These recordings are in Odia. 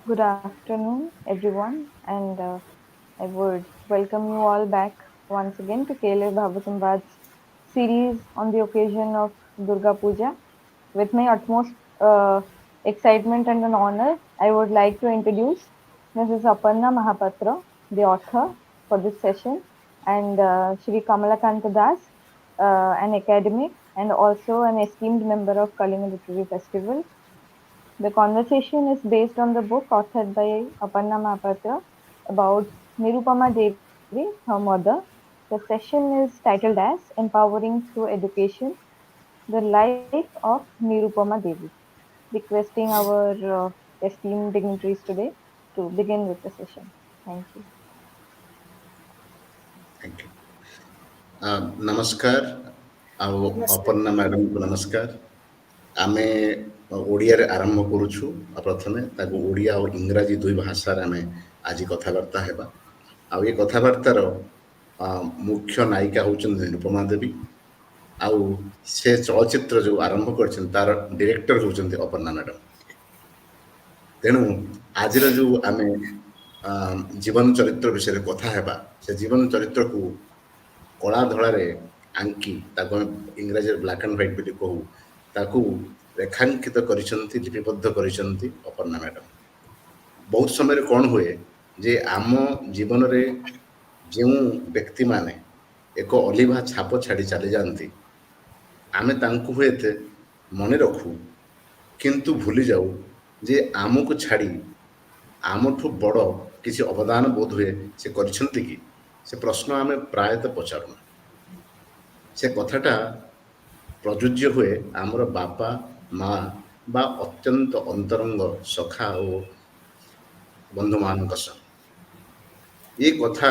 Good afternoon, everyone, and I would welcome you all back once again to Kele Bhavasamvad's series on the occasion of Durga Puja. With my utmost excitement and an honor, I would like to introduce Mrs. Aparna Mahapatra, the author for this session, and Shri Kamalakanta Das, an academic and also an esteemed member of Kalinga Literary Festival. The conversation is based on the book authored by Aparna Mahapatra about Nirupama Devi, her mother. The session is titled as Empowering Through Education, the Life of Nirupama Devi. Requesting our esteemed dignitaries today to begin with the session. Thank you. Thank you. ନମସ୍କାର ଆଉ ନମସ୍କାର। ଅପର୍ଣ୍ଣା ମ୍ୟାଡ଼ାମକୁ ନମସ୍କାର। ଆମେ ଓଡ଼ିଆରେ ଆରମ୍ଭ କରୁଛୁ ଆଉ ପ୍ରଥମେ ତାକୁ ଓଡ଼ିଆ ଆଉ ଇଂରାଜୀ ଦୁଇ ଭାଷାରେ ଆମେ ଆଜି କଥାବାର୍ତ୍ତା ହେବା। ଆଉ ଏ କଥାବାର୍ତ୍ତାର ମୁଖ୍ୟ ନାୟିକା ହେଉଛନ୍ତି ନିରୁପମା ଦେବୀ, ଆଉ ସେ ଚଳଚ୍ଚିତ୍ର ଯେଉଁ ଆରମ୍ଭ କରିଛନ୍ତି ତାର ଡିରେକ୍ଟର ହେଉଛନ୍ତି ଅପର୍ଣ୍ଣା ମ୍ୟାଡ଼ାମ। ତେଣୁ ଆଜିର ଯେଉଁ ଆମେ ଜୀବନ ଚରିତ୍ର ବିଷୟରେ କଥା ହେବା, ସେ ଜୀବନ ଚରିତ୍ରକୁ କଳା ଧଳାରେ ଆଙ୍କି ତାକୁ ଆମେ ଇଂରାଜୀରେ ବ୍ଲାକ୍ ଆଣ୍ଡ ହ୍ୱାଇଟ୍ ବୋଲି କହୁ, ତାକୁ ରେଖାଙ୍କିତ କରିଛନ୍ତି, ଲିପିବଦ୍ଧ କରିଛନ୍ତି ଅପର୍ଣ୍ଣା ମ୍ୟାଡ଼ାମ। ବହୁତ ସମୟରେ କ'ଣ ହୁଏ ଯେ ଆମ ଜୀବନରେ ଯେଉଁ ବ୍ୟକ୍ତିମାନେ ଏକ ଅଲିଭା ଛାପ ଛାଡ଼ି ଚାଲିଯାଆନ୍ତି, ଆମେ ତାଙ୍କୁ ହୁଏତ ମନେ ରଖୁ, କିନ୍ତୁ ଭୁଲି ଯାଉ ଯେ ଆମକୁ ଛାଡ଼ି ଆମଠୁ ବଡ଼ କିଛି ଅବଦାନ ବୋଧ ହୁଏ ସେ କରିଛନ୍ତି କି, ସେ ପ୍ରଶ୍ନ ଆମେ ପ୍ରାୟତଃ ପଚାରୁନା। ସେ କଥାଟା ପ୍ରଯୁଜ୍ୟ ହୁଏ ଆମର ବାପା ମା ବା ଅତ୍ୟନ୍ତ ଅନ୍ତରଙ୍ଗ ସଖା ଓ ବନ୍ଧୁମାନଙ୍କ ସହ। ଏ କଥା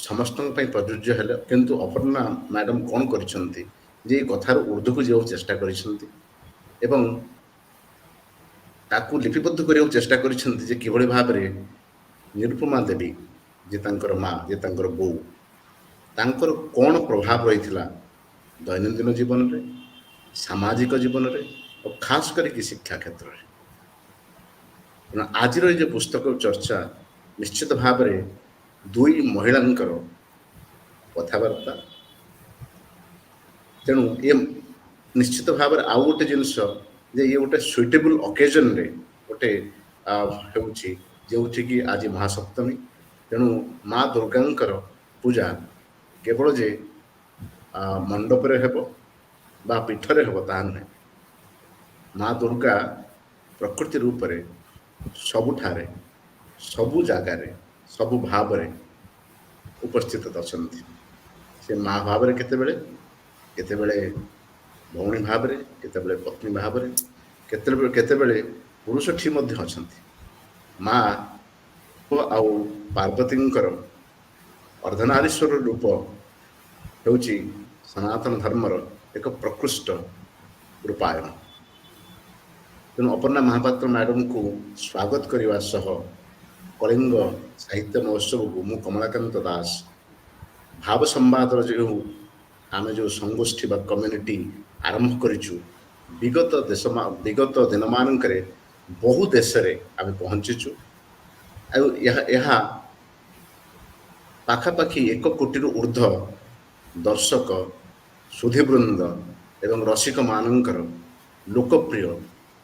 ସମସ୍ତଙ୍କ ପାଇଁ ପ୍ରଯୁଜ୍ୟ ହେଲେ, କିନ୍ତୁ ଅପର୍ଣ୍ଣା ମ୍ୟାଡ଼ାମ କ'ଣ କରିଛନ୍ତି ଯେ ଏ କଥାର ଉର୍ଦ୍ଧ୍ୱକୁ ଯିବାକୁ ଚେଷ୍ଟା କରିଛନ୍ତି ଏବଂ ତାକୁ ଲିପିବଦ୍ଧ କରିବାକୁ ଚେଷ୍ଟା କରିଛନ୍ତି ଯେ କିଭଳି ଭାବରେ ନିରୁପମା ଦେବୀ, ଯେ ତାଙ୍କର ମା, ଯେ ତାଙ୍କର ବୋଉ, ତାଙ୍କର କ'ଣ ପ୍ରଭାବ ରହିଥିଲା ଦୈନନ୍ଦିନ ଜୀବନରେ, ସାମାଜିକ ଜୀବନରେ ଓ ଖାସ୍ କରିକି ଶିକ୍ଷା କ୍ଷେତ୍ରରେ। ତେଣୁ ଆଜିର ଏ ଯେଉଁ ପୁସ୍ତକ ଚର୍ଚ୍ଚା ନିଶ୍ଚିତ ଭାବରେ ଦୁଇ ମହିଳାଙ୍କର କଥାବାର୍ତ୍ତା। ତେଣୁ ଏ ନିଶ୍ଚିତ ଭାବରେ ଆଉ ଗୋଟେ ଜିନିଷ ଯେ ଇଏ ଗୋଟେ ସୁଇଟେବୁଲ୍ ଅକେଜନରେ ଗୋଟେ ହେଉଛି, ଯେଉଁଠିକି ଆଜି ମହାସପ୍ତମୀ। ତେଣୁ ମା ଦୁର୍ଗାଙ୍କର ପୂଜା କେବଳ ଯେ ମଣ୍ଡପରେ ହେବ ବା ପୀଠରେ ହେବ ତାହା ନୁହେଁ। ମା ଦୁର୍ଗା ପ୍ରକୃତି ରୂପରେ ସବୁଠାରେ, ସବୁ ଜାଗାରେ, ସବୁ ଭାବରେ ଉପସ୍ଥିତ ଅଛନ୍ତି। ସେ ମା ଭାବରେ କେତେବେଳେ, କେତେବେଳେ ଭଉଣୀ ଭାବରେ, କେତେବେଳେ ପତ୍ନୀ ଭାବରେ, କେତେବେଳେ କେତେବେଳେ ପୁରୁଷଠି ମଧ୍ୟ ଅଛନ୍ତି। ମା ଆଉ ପାର୍ବତୀଙ୍କର ଅର୍ଦ୍ଧନାରୀଶ୍ୱର ରୂପ ହେଉଛି ସନାତନ ଧର୍ମର ଏକ ପ୍ରକୃଷ୍ଟ ରୂପାୟନ। ତେଣୁ ଅପର୍ଣ୍ଣା ମହାପାତ୍ର ମ୍ୟାଡ଼ାମଙ୍କୁ ସ୍ୱାଗତ କରିବା ସହ କଳିଙ୍ଗ ସାହିତ୍ୟ ମହୋତ୍ସବକୁ ମୁଁ କମଳାକାନ୍ତ ଦାସ ଭାବ ସମ୍ବାଦର ଆମେ ଯେଉଁ ସଂଗୋଷ୍ଠୀ ବା କମ୍ୟୁନିଟି ଆରମ୍ଭ କରିଛୁ, ବିଗତ ଦିନମାନଙ୍କରେ ବହୁ ଦେଶରେ ଆମେ ପହଞ୍ଚିଛୁ। ଆଉ ଏହା ପାଖାପାଖି 1 କୋଟିରୁ ଉର୍ଦ୍ଧ୍ୱ ଦର୍ଶକ, ସୁଧୀବୃନ୍ଦ ଏବଂ ରସିକମାନଙ୍କର ଲୋକପ୍ରିୟ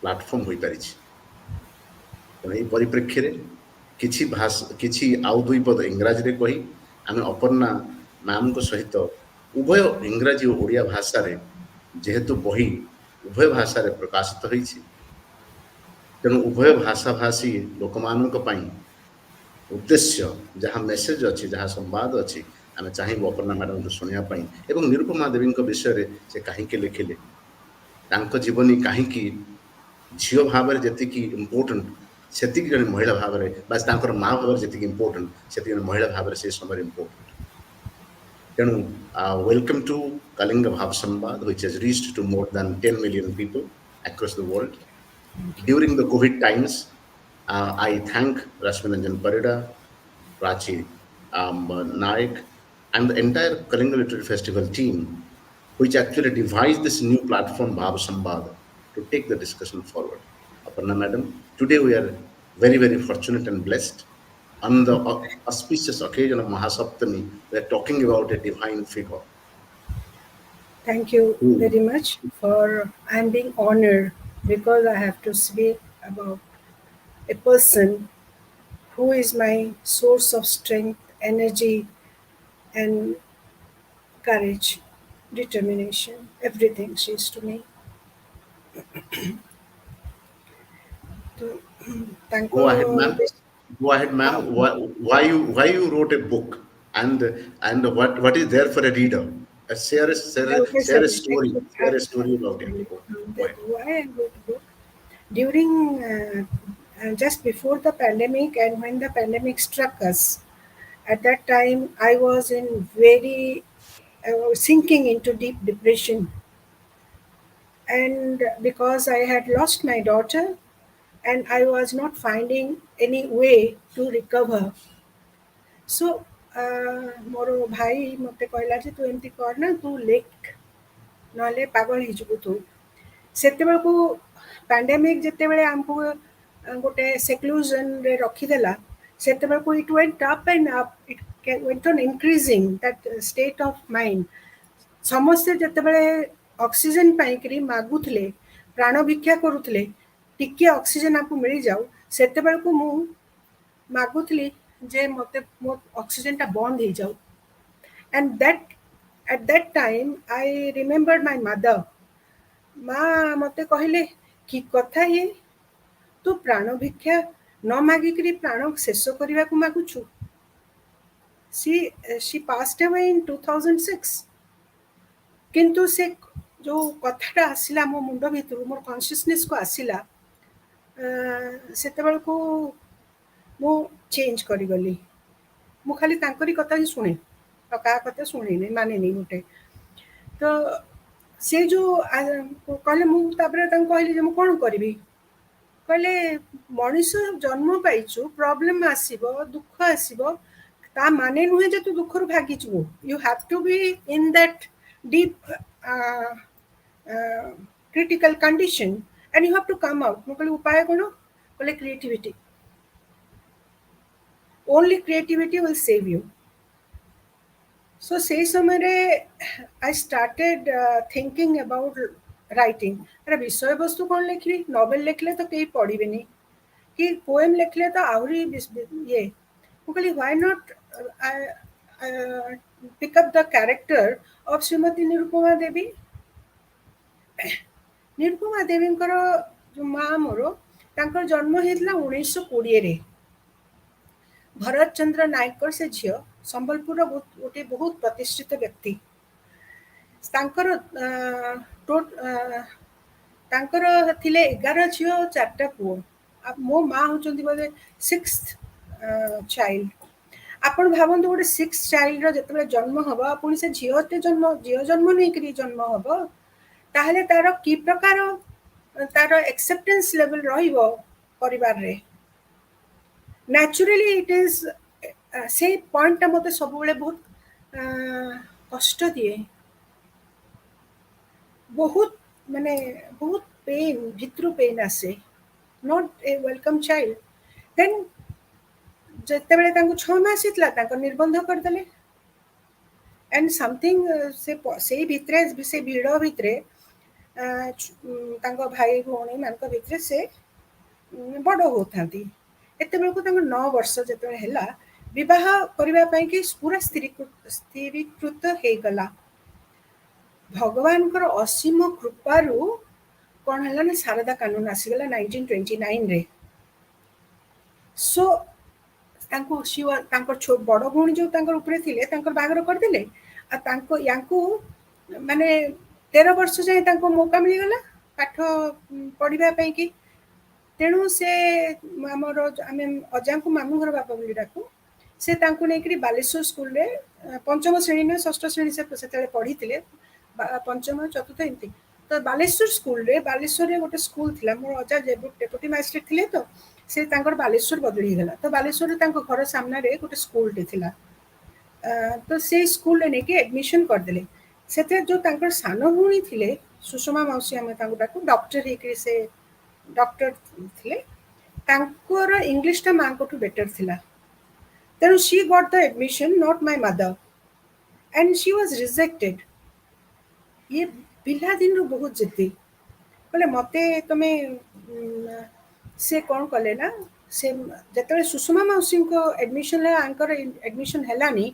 ପ୍ଲାଟଫର୍ମ ହୋଇପାରିଛି। ତେଣୁ ଏହି ପରିପ୍ରେକ୍ଷୀରେ କିଛି ଆଉ ଦୁଇ ପଦ ଇଂରାଜୀରେ କହି ଆମେ ଅପର୍ଣ୍ଣା ମ୍ୟାମ୍ଙ୍କ ସହିତ ଉଭୟ ଇଂରାଜୀ ଓ ଓଡ଼ିଆ ଭାଷାରେ, ଯେହେତୁ ବହି ଉଭୟ ଭାଷାରେ ପ୍ରକାଶିତ ହୋଇଛି, ତେଣୁ ଉଭୟ ଭାଷାଭାଷୀ ଲୋକମାନଙ୍କ ପାଇଁ ଉଦ୍ଦେଶ୍ୟ ଯାହା ମେସେଜ ଅଛି, ଯାହା ସମ୍ବାଦ ଅଛି, ଆମେ ଚାହିଁବୁ ଅପର୍ଣ୍ଣା ମ୍ୟାଡ଼ାମଙ୍କୁ ଶୁଣିବା ପାଇଁ ଏବଂ ନିରୁପମା ଦେବୀଙ୍କ ବିଷୟରେ ସେ କାହିଁକି ଲେଖିଲେ, ତାଙ୍କ ଜୀବନୀ କାହିଁକି ଝିଅ ଭାବରେ ଯେତିକି ଇମ୍ପୋର୍ଟାଣ୍ଟ ସେତିକି ଜଣେ ମହିଳା ଭାବରେ, ବା ତାଙ୍କର ମା ଭାବରେ ଯେତିକି ଇମ୍ପୋର୍ଟାଣ୍ଟ ସେତିକି ଜଣେ ମହିଳା ଭାବରେ ସେ ସମୟରେ ଇମ୍ପୋର୍ଟାଣ୍ଟ। ତେଣୁ welcome to Kalinga Bhav Sambad, which has reached to more than 10 million people across the world. During the COVID times, I thank Rashminanjan Parida, Prachi Naik, and the entire Kalinga Literary Festival team, which actually devised this new platform, Bhav Sambad, to take the discussion forward. Aparna Madam, today we are very, very fortunate and blessed. On the auspicious occasion of Mahasaptami, we are talking about a divine figure. Thank you Who? very much for I'm being honored because I have to speak about a person who is my source of strength, energy, and courage, determination, everything she is to me. तो Go ତାଙ୍କ ahead, ma'am. Go ahead, ହଁ ma'am. Why you wrote a book, and what is there for a reader? Share a story. Share a story about your book. Go ahead. why I wrote the book during just before the pandemic and when the pandemic struck us. At that time, I was in very sinking into deep depression, and because I had lost my daughter, and I was not finding any way to recover. So ମୋର ଭାଇ ମୋତେ କହିଲା ଯେ ତୁ ଏମିତି କର ନା ତୁ ଲେଖ ନହେଲେ ପାଗଳ ହେଇଯିବୁ ତୁ ସେତେବେଳକୁ ପାଣ୍ଡେମିକ୍ ଯେତେବେଳେ ଆମକୁ ଗୋଟେ ସେକ୍ଲୁଜନରେ ରଖିଦେଲା ସେତେବେଳକୁ it went up and up it went on increasing that state of mind ସମସ୍ତେ ଯେତେବେଳେ ଅକ୍ସିଜେନ୍ ପାଇଁକିରି ମାଗୁଥିଲେ ପ୍ରାଣ ଭିକ୍ଷା କରୁଥିଲେ ଟିକିଏ ଅକ୍ସିଜେନ୍ ଆମକୁ ମିଳିଯାଉ ସେତେବେଳକୁ ମୁଁ ମାଗୁଥିଲି ଯେ ମୋତେ ମୋ ଅକ୍ସିଜେନ୍ଟା ବନ୍ଦ ହେଇଯାଉ and that at that time I remembered my mother. ମା ମୋତେ କହିଲେ କି କଥା ଇଏ ତୁ ପ୍ରାଣ ଭିକ୍ଷା ନ ମାଗିକିରି ପ୍ରାଣ ଶେଷ କରିବାକୁ ମାଗୁଛୁ she passed away in 2006 କିନ୍ତୁ ସେ ଯୋଉ କଥାଟା ଆସିଲା ମୋ ମୁଣ୍ଡ ଭିତରୁ ମୋର କନସିୟସନେସକୁ ଆସିଲା ସେତେବେଳକୁ ମୁଁ ଚେଞ୍ଜ କରିଗଲି ମୁଁ ଖାଲି ତାଙ୍କରି କଥା ହିଁ ଶୁଣେ ଆଉ କାହା କଥା ଶୁଣେନି ମାନେନି ଗୋଟେ ତ ସେ ଯୋଉ କହିଲେ ମୁଁ ତାପରେ ତାଙ୍କୁ କହିଲି ଯେ ମୁଁ କ'ଣ କରିବି କହିଲେ ମଣିଷ ଜନ୍ମ ପାଇଛୁ ପ୍ରୋବ୍ଲେମ୍ ଆସିବ ଦୁଃଖ ଆସିବ ତା ମାନେ ନୁହେଁ ଯେ ତୁ ଦୁଃଖରୁ ଭାଗିଯିବୁ you have to be in that deep critical condition and you have to come out ମୁଁ କହିଲି ଉପାୟ କ'ଣ କହିଲେ creativity only creativity will save you. So ସେଇ ସମୟରେ I started thinking about writing. ଆରେ ବିଷୟବସ୍ତୁ କ'ଣ ଲେଖିବି ନଭେଲ ଲେଖିଲେ ତ କେହି ପଢ଼ିବେନି କି ପୋଏମ୍ ଲେଖିଲେ ତ ଆହୁରି ଇଏ ମୁଁ କହିଲି why not pick up the character of Shrimati Nirupama ଦେବୀ ନିରୁପମା ଦେବୀଙ୍କର ଯୋଉ ମା ମୋର ତାଙ୍କର ଜନ୍ମ ହେଇଥିଲା 1920ରେ ଭରତ ଚନ୍ଦ୍ର ନାୟକଙ୍କର ସେ ଝିଅ ସମ୍ବଲପୁରର ଗୋଟେ ବହୁତ ପ୍ରତିଷ୍ଠିତ ବ୍ୟକ୍ତି ତାଙ୍କର ତାଙ୍କର ଥିଲେ 11 ଝିଅ 4ଟା ପୁଅ ମୋ ମା ହଉଛନ୍ତି ବୋଧେ 6th ଚାଇଲ୍ଡ ଆପଣ ଭାବନ୍ତୁ ଗୋଟେ 6th ଚାଇଲ୍ଡର ଯେତେବେଳେ ଜନ୍ମ ହବ ପୁଣି ସେ ଝିଅ ଜନ୍ମ ନେଇକରି ଜନ୍ମ ହବ ତାହେଲେ ତାର କି ପ୍ରକାର ତାର ଏକ୍ସେପ୍ଟେନ୍ସ ଲେଭେଲ ରହିବ ପରିବାରରେ ନ୍ୟାଚୁରାଲି ଇଟ୍ ଇଜ୍ ସେଇ ପଏଣ୍ଟଟା ମୋତେ ସବୁବେଳେ ବହୁତ କଷ୍ଟ ଦିଏ ବହୁତ ମାନେ ବହୁତ ପେନ୍ ଭିତରୁ ପେନ୍ ଆସେ ନଟ୍ ଏ ୱେଲକମ୍ ଚାଇଲ୍ଡ ଦେନ୍ ଯେତେବେଳେ ତାଙ୍କୁ 6 ମାସ ହେଇଥିଲା ତାଙ୍କ ନିର୍ବନ୍ଧ କରିଦେଲେ ଆଣ୍ଡ ସମଥିଙ୍ଗ ସେଇ ଭିତରେ ସେ ଭିଡ଼ ଭିତରେ ତାଙ୍କ ଭାଇ ଭଉଣୀମାନଙ୍କ ଭିତରେ ସେ ବଡ଼ ହେଉଥାନ୍ତି ଏତେବେଳକୁ ତାଙ୍କ 9 ବର୍ଷ ଯେତେବେଳେ ହେଲା ବିବାହ କରିବା ପାଇଁକି ପୁରା ସ୍ଥିରୀକୃତ ହେଇଗଲା ଭଗବାନଙ୍କର ଅସୀମ କୃପାରୁ କ'ଣ ହେଲା ନା ଶାରଦା କାନୁନ ଆସିଗଲା 1929ରେ ସୋ ତାଙ୍କୁ ତାଙ୍କର ବଡ଼ ଭଉଣୀ ଯୋଉ ତାଙ୍କର ଉପରେ ଥିଲେ ତାଙ୍କର ବାହାଘର କରିଦେଲେ ଆଉ ୟାଙ୍କୁ ମାନେ 13 ବର୍ଷ ଯାଏଁ ତାଙ୍କୁ ମୌକା ମିଳିଗଲା ପାଠ ପଢ଼ିବା ପାଇଁକି ତେଣୁ ସେ ଆମର ଆମେ ଅଜାଙ୍କୁ ମାମୁଁ ଘର ବାପା ବୋଲି ଡାକୁ ସେ ତାଙ୍କୁ ନେଇକରି ବାଲେଶ୍ୱର ସ୍କୁଲରେ ପଞ୍ଚମ ଶ୍ରେଣୀ ନୁହେଁ ଷଷ୍ଠ ଶ୍ରେଣୀ ସେ ସେତେବେଳେ ପଢ଼ିଥିଲେ ପଞ୍ଚମ ଚତୁର୍ଥ ଏମିତି ତ ବାଲେଶ୍ୱର ସ୍କୁଲରେ ବାଲେଶ୍ୱରରେ ଗୋଟେ ସ୍କୁଲ ଥିଲା ମୋର ଅଜା ଡେପୁଟି ମାଜିଷ୍ଟ୍ରେଟ୍ ଥିଲେ ତ ସେ ତାଙ୍କର ବାଲେଶ୍ୱର ବଦଳି ହେଇଗଲା ତ ବାଲେଶ୍ୱରରେ ତାଙ୍କ ଘର ସାମ୍ନାରେ ଗୋଟେ ସ୍କୁଲଟେ ଥିଲା ତ ସେଇ ସ୍କୁଲରେ ନେଇକି ଆଡ଼ମିସନ୍ କରିଦେଲେ ସେଥିରେ ଯୋଉ ତାଙ୍କର ସାନ ଭଉଣୀ ଥିଲେ ସୁଷମା ମାଉସୀ ଆମେ ତାଙ୍କୁ ଡାକୁ ଡକ୍ଟର ହେଇକରି ସେ ଡକ୍ଟର ଥିଲେ ତାଙ୍କର ଇଂଲିଶଟା ମାଙ୍କଠୁ ବେଟର ଥିଲା, ତେଣୁ she got the admission, not my mother, and she was rejected. ଇଏ ପିଲାଦିନରୁ ବହୁତ ଜିଦ୍ଦି, କହିଲେ ମୋତେ ତମେ ସେ କ'ଣ କଲେ ନା, ସେ ଯେତେବେଳେ ସୁଷମା ମାଉସୀଙ୍କ ଆଡ଼ମିସନ୍ ଆଙ୍କର ଆଡ଼ମିସନ୍ ହେଲାନି,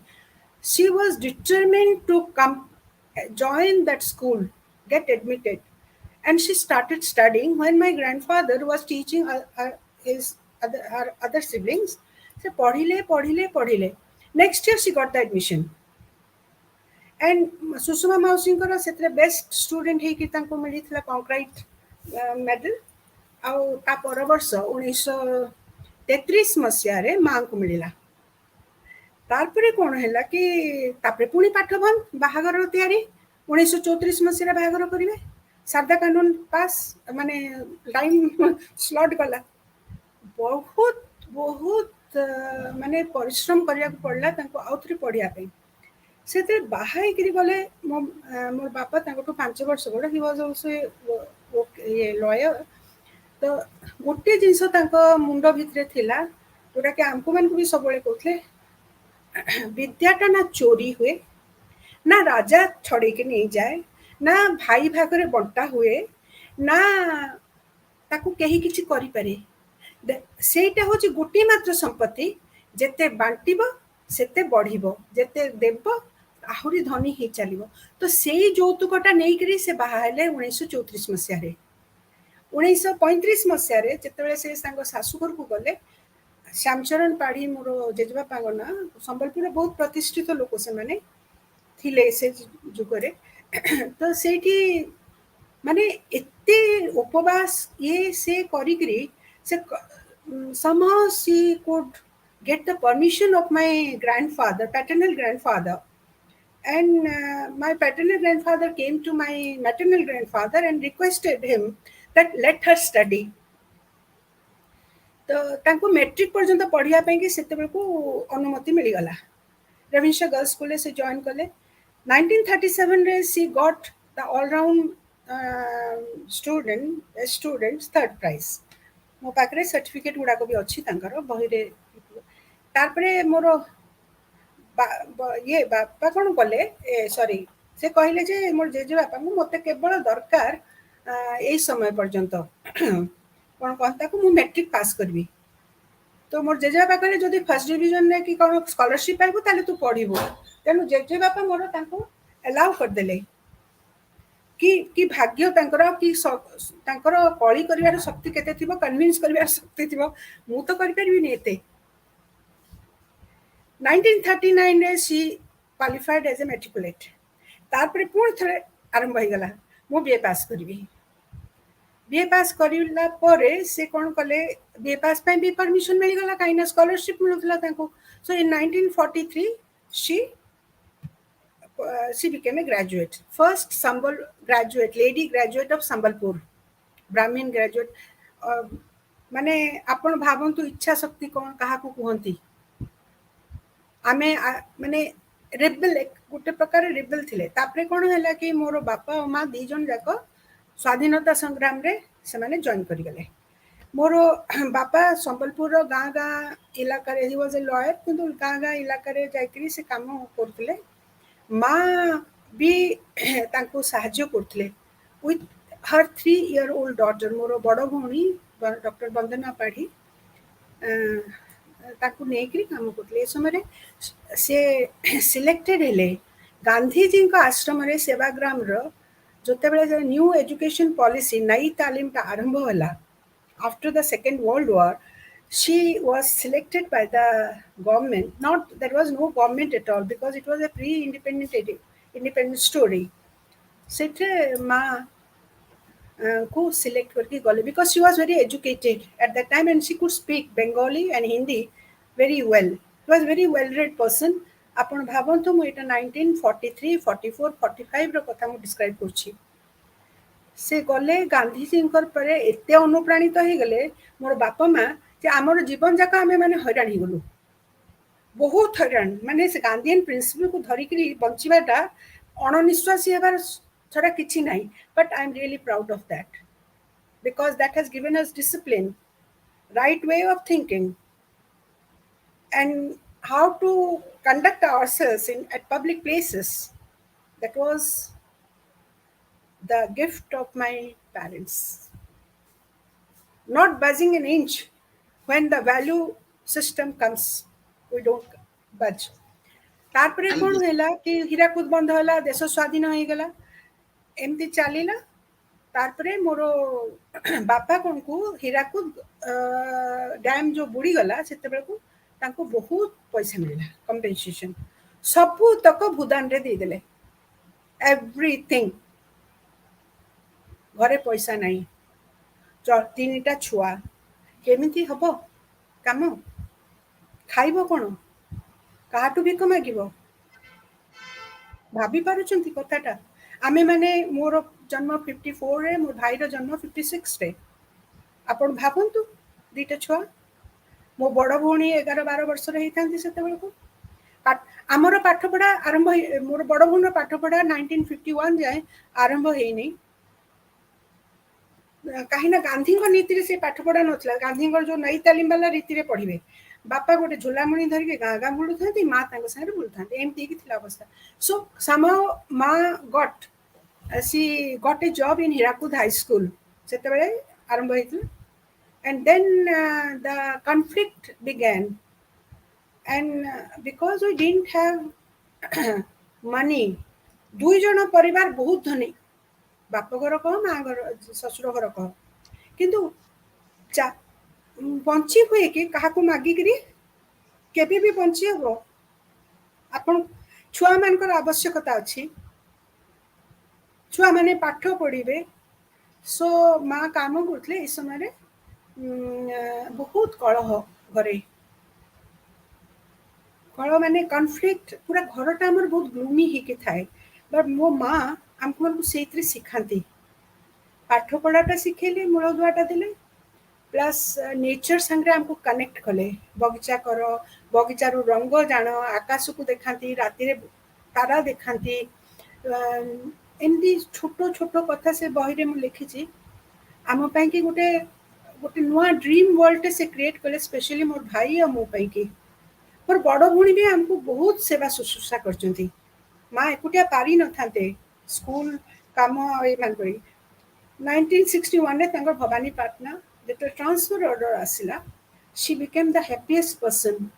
she was determined to come join that school, get admitted, and she started studying when my grandfather was teaching his her other siblings. ସେ ପଢ଼ିଲେ ପଢ଼ିଲେ ପଢ଼ିଲେ, next year she got the admission, and Sushma ମାଉସୀଙ୍କର ସେଥିରେ ବେଷ୍ଟ ଷ୍ଟୁଡେଣ୍ଟ ହେଇକି ତାଙ୍କୁ ମିଳିଥିଲା କଂକ୍ରାଇଟ୍ ମେଡାଲ। ଆଉ ତା ପର ବର୍ଷ 1933 ମସିହାରେ ମାଙ୍କୁ ମିଳିଲା। ତାପରେ କ'ଣ ହେଲା କି ତାପରେ ପୁଣି ପାଠ ବନ୍ଦ, ବାହାଘର ତିଆରି, 1934 ମସିହାରେ ବାହାଘର କରିବେ, ସାରଦା କାନୁନ ପାସ୍, ମାନେ ଟାଇମ୍ ସ୍ଲଟ୍ ଗଲା। ବହୁତ ବହୁତ ମାନେ ପରିଶ୍ରମ କରିବାକୁ ପଡ଼ିଲା ତାଙ୍କୁ ଆଉଥରେ ପଢ଼ିବା ପାଇଁ। ସେଥିରେ ବାହା ହେଇକିରି ଗଲେ, ମୋର ବାପା ତାଙ୍କଠୁ 5 ବର୍ଷ ବଡ଼, ହି ୱାଜ୍ ଅଲସୋ ଇଏ ଲୟର। ତ ଗୋଟିଏ ଜିନିଷ ତାଙ୍କ ମୁଣ୍ଡ ଭିତରେ ଥିଲା, ଯୋଉଟାକି ଆମମାନଙ୍କୁ ବି ସବୁବେଳେ କହୁଥିଲେ, ବିଦ୍ୟାଟା ନା ଚୋରି ହୁଏ, ନା ରାଜା ଛଡ଼େଇକି ନେଇଯାଏ, ନା ଭାଇ ଭାଗରେ ବଣ୍ଟା ହୁଏ, ନା ତାକୁ କେହି କିଛି କରିପାରେ। ସେଇଟା ହେଉଛି ଗୋଟିଏ ମାତ୍ର ସମ୍ପତ୍ତି, ଯେତେ ବାଣ୍ଟିବ ସେତେ ବଢ଼ିବ, ଯେତେ ଦେବ ଆହୁରି ଧନୀ ହେଇ ଚାଲିବ। ତ ସେଇ ଯୌତୁକଟା ନେଇକରି ସେ ବାହା ହେଲେ 1934 ମସିହାରେ। 1935 ମସିହାରେ ଯେତେବେଳେ ସେ ତାଙ୍କ ଶାଶୁଘରକୁ ଗଲେ, ଶ୍ୟାମଚରଣ ପାଢ଼ୀ ମୋର ଜେଜେବାପାଙ୍କ ନାଁ, ସମ୍ବଲପୁରରେ ବହୁତ ପ୍ରତିଷ୍ଠିତ ଲୋକ ସେମାନେ ଥିଲେ ସେ ଯୁଗରେ। ତ ସେଇଠି ମାନେ ଏତେ ଉପବାସ ଇଏ ସେ କରିକିରି ସେ somehow she could get the permission of my grandfather, paternal grandfather, and my paternal grandfather came to my maternal grandfather and requested him that let her study. ତ ତାଙ୍କୁ ମେଟ୍ରିକ୍ ପର୍ଯ୍ୟନ୍ତ ପଢ଼ିବା ପାଇଁକି ସେତେବେଳକୁ ଅନୁମତି ମିଳିଗଲା। ରେଭେନ୍ସା ଗର୍ଲସ ସ୍କୁଲରେ ସେ ଜଏନ୍ କଲେ। 1937ରେ ସି ଗଟ୍ ଦ ଅଲରାଉଣ୍ଡ ଷ୍ଟୁଡେଣ୍ଟ ଥର୍ଡ ପ୍ରାଇଜ୍। ମୋ ପାଖରେ ସାର୍ଟିଫିକେଟ୍ ଗୁଡ଼ାକ ବି ଅଛି ତାଙ୍କର ବହିରେ। ତାପରେ ମୋର ଇଏ ବାପା କ'ଣ କଲେ, ସରି, ସେ କହିଲେ ଯେ ମୋର ଜେଜେବାପାଙ୍କୁ ମୋତେ କେବଳ ଦରକାର ଏଇ ସମୟ ପର୍ଯ୍ୟନ୍ତ କ'ଣ କହନ୍ତି ତାକୁ, ମୁଁ ମେଟ୍ରିକ୍ ପାସ୍ କରିବି। ତ ମୋର ଜେଜେବାପା କହିଲେ ଯଦି ଫାର୍ଷ୍ଟ ଡିଭିଜନରେ କି କ'ଣ ସ୍କଲାରସିପ୍ ପାଇବୁ ତାହେଲେ ତୁ ପଢ଼ିବୁ। ତେଣୁ ଜେଜେବାପା ମୋର ତାଙ୍କୁ ଆଲାଉ କରିଦେଲେ। କି ଭାଗ୍ୟ ତାଙ୍କର, କି ତାଙ୍କର କଳି କରିବାର ଶକ୍ତି କେତେ ଥିବ, କନଭିନ୍ସ କରିବାର ଶକ୍ତି ଥିବ, ମୁଁ ତ କରିପାରିବିନି ଏତେ। 1939ରେ ସି କ୍ୱାଲିଫାଏଡ୍ ଏଜ୍ ଏ ମେଟ୍ରିକୁଲେଟ୍। ତାପରେ ପୁଣି ଥରେ ଆରମ୍ଭ ହେଇଗଲା, ମୁଁ ବିଏ ପାସ୍ କରିବି। ବିଏ ପାସ୍ କରିଲା ପରେ ସେ କ'ଣ କଲେ, ବିଏ ପାସ୍ ପାଇଁ ବି ପରମିସନ୍ ମିଳିଗଲା, କାହିଁକିନା ସ୍କଲାରସିପ୍ ମିଳୁଥିଲା ତାଙ୍କୁ। So in 1943 she became a graduate, first Sambal graduate, lady graduate of Sambalpur, Brahmin graduate. ମାନେ ଆପଣ ଭାବନ୍ତୁ ଇଚ୍ଛା ଶକ୍ତି କ'ଣ କାହାକୁ କୁହନ୍ତି। ଆମେ ମାନେ ରେବେଲ୍, ଗୋଟେ ପ୍ରକାର ରେବେଲ୍ ଥିଲେ। ତାପରେ କ'ଣ ହେଲା କି ମୋର ବାପା ଓ ମା 2 ଜଣ ଯାକ ସ୍ୱାଧୀନତା ସଂଗ୍ରାମରେ ସେମାନେ ଜଏନ୍ କରିଗଲେ। ମୋର ବାପା ସମ୍ବଲପୁରର ଗାଁ ଗାଁ ଇଲାକାରେ, ହି ୱାଜ୍ ଏ ଲୟର, କିନ୍ତୁ ଗାଁ ଗାଁ ଇଲାକାରେ ଯାଇକରି ସେ କାମ କରୁଥିଲେ। ମା ବି ତାଙ୍କୁ ସାହାଯ୍ୟ କରୁଥିଲେ ୱିଥ୍ ହର୍ 3-year-old ଡଟର। ମୋର ବଡ଼ ଭଉଣୀ ଡକ୍ଟର ବନ୍ଦନା ପାଢ଼ୀ ତାକୁ ନେଇକରି କାମ କରୁଥିଲେ। ଏ ସମୟରେ ସେ ସିଲେକ୍ଟେଡ୍ ହେଲେ ଗାନ୍ଧିଜୀଙ୍କ ଆଶ୍ରମରେ ସେବାଗ୍ରାମର, ଯେତେବେଳେ ନ୍ୟୁ ଏଜୁକେସନ୍ ପଲିସି, ନଈ ତାଲିମଟା ଆରମ୍ଭ ହେଲା after the Second World War, she was selected by the government. Not, there was no government at all because it was a independent story. Sette ma को select करके गले because she was very educated at that time and she could speak Bengali and Hindi very well. She was very well read person. ଆପଣ ଭାବନ୍ତୁ ମୁଁ ଏଇଟା 1943, 44, 45ର କଥା ମୁଁ ଡିସ୍କ୍ରାଇବ୍ କରୁଛି। ସେ ଗଲେ ଗାନ୍ଧିଜୀଙ୍କର ପରେ ଏତେ ଅନୁପ୍ରାଣିତ ହେଇଗଲେ ମୋର ବାପା ମା ଯେ ଆମର ଜୀବନ ଯାକ ଆମେ ମାନେ ହଇରାଣ ହେଇଗଲୁ, ବହୁତ ହଇରାଣ। ମାନେ ସେ ଗାନ୍ଧିଆନ ପ୍ରିନ୍ସିପଲକୁ ଧରିକିରି ବଞ୍ଚିବାଟା ଅଣନିଶ୍ୱାସୀ ହେବାର ଛଡ଼ା କିଛି ନାହିଁ। But I am really proud of that because that has given us discipline. right way of thinking, and how to conduct ourselves at public places. That was the gift of my parents. Not budging an inch when the value system comes, we don't budge. ତାପରେ And କ'ଣ this, ହେଲା କି ହୀରାକୁଦ ବନ୍ଧ ହେଲା, ଦେଶ ସ୍ୱାଧୀନ ହେଇଗଲା, ଏମିତି ଚାଲିଲା। ତାପରେ ମୋର ବାପା କଣକୁ ହୀରାକୁଦ ଡ୍ୟାମ୍ ଯେଉଁ ବୁଡ଼ିଗଲା ସେତେବେଳକୁ ତାଙ୍କୁ ବହୁତ ପଇସା ମିଳିଲା କମ୍ପେନସେସନ୍, ସବୁତକ ଭୂଦାନରେ ଦେଇଦେଲେ, ଏଭ୍ରିଥିଙ୍ଗ। ଘରେ ପଇସା ନାହିଁ, ତିନିଟା ଛୁଆ, କେମିତି ହବ କାମ? ଖାଇବ କ'ଣ? କାହାଠୁ ଭିକ ମାଗିବ? ଭାବି ପାରୁଛନ୍ତି କଥାଟା? ଆମେମାନେ, ମୋର ଜନ୍ମ 54ରେ, ମୋ ଭାଇର ଜନ୍ମ 56ରେ। ଆପଣ ଭାବନ୍ତୁ, ଦିଟା ଛୁଆ, ମୋ ବଡ଼ ଭଉଣୀ 11-12 ବର୍ଷର ହେଇଥାନ୍ତି ସେତେବେଳକୁ। ଆମର ପାଠପଢ଼ା ଆରମ୍ଭ, ମୋର ବଡ଼ ଭଉଣୀର ପାଠପଢ଼ା 1951 ଯାଏଁ ଆରମ୍ଭ ହେଇନି, କାହିଁକିନା ଗାନ୍ଧୀଙ୍କ ନୀତିରେ ସେ ପାଠପଢ଼ା ନଥିଲା। ଗାନ୍ଧୀଙ୍କର ଯେଉଁ ନଈ ତାଲିମ ବାଲା ରୀତିରେ ପଢ଼ିବେ, ବାପା ଗୋଟେ ଝୋଲାମଣି ଧରିକି ଗାଁ ଗାଁ ବୁଲୁଥାନ୍ତି, ମା ତାଙ୍କ ସାଙ୍ଗରେ ବୁଲୁଥାନ୍ତି, ଏମିତି ହେଇକି ଥିଲା ଅବସ୍ଥା। ସୋ somehow ମା she got a job in Hirakud High School, ସେତେବେଳେ ଆରମ୍ଭ ହେଇଥିଲା। And then the conflict began, and because we didn't have money, ଦୁଇ ଜଣ ପରିବାର ବହୁତ ଧନୀ, ବାପ ଘର କହ, ମା ଘର, ଶ୍ୱଶୁର ଘର କହ, କିନ୍ତୁ ବଞ୍ଚି ହୁଏ କି କାହାକୁ ମାଗିକିରି? କେବେ ବି ବଞ୍ଚି ହବ? ଆପଣ ଛୁଆମାନଙ୍କର ଆବଶ୍ୟକତା ଅଛି, ଛୁଆମାନେ ପାଠ ପଢ଼ିବେ। ସୋ ମା କାମ କରୁଥିଲେ ଏ ସମୟରେ। ବହୁତ କଳହ ଘରେ, କଳହ ମାନେ କନଫ୍ଲିକ୍ଟ, ପୁରା ଘରଟା ଆମର ବହୁତ ଗ୍ଲୁମି ହେଇକି ଥାଏ। ବଟ୍ ମୋ ମା ଆମମାନଙ୍କୁ ସେଇଥିରେ ଶିଖାନ୍ତି, ପାଠ ପଢ଼ାଟା ଶିଖେଇଲେ, ମୂଳଦୁଆଟା ଦେଲେ, ପ୍ଲସ୍ ନେଚର ସାଙ୍ଗରେ ଆମକୁ କନେକ୍ଟ କଲେ। ବଗିଚା କର, ବଗିଚାରୁ ରଙ୍ଗ ଜାଣ, ଆକାଶକୁ ଦେଖାନ୍ତି, ରାତିରେ ତାରା ଦେଖାନ୍ତି, ଏମିତି ଛୋଟ ଛୋଟ କଥା ସେ ବହିରେ ମୁଁ ଲେଖିଛି। ଆମ ପାଇଁକି ଗୋଟେ ଗୋଟେ ନୂଆ ଡ୍ରିମ୍ ୱାର୍ଲଡଟେ ସେ କ୍ରିଏଟ୍ କଲେ, ସ୍ପେଶାଲି ମୋର ଭାଇ ଆଉ ମୋ ପାଇଁକି। ମୋର ବଡ଼ ଭଉଣୀ ବି ଆମକୁ ବହୁତ ସେବା ଶୁଶ୍ରୂଷା କରିଛନ୍ତି। ମା ଏକୁଟିଆ ପାରି ନଥାନ୍ତେ ସ୍କୁଲ କାମ ଆଉ ଏମାନଙ୍କରେ। 1961ରେ ତାଙ୍କର ଭବାନୀପାଟଣା ଯେତେବେଳେ ଟ୍ରାନ୍ସଫର ଅର୍ଡର ଆସିଲା, she became the happiest person,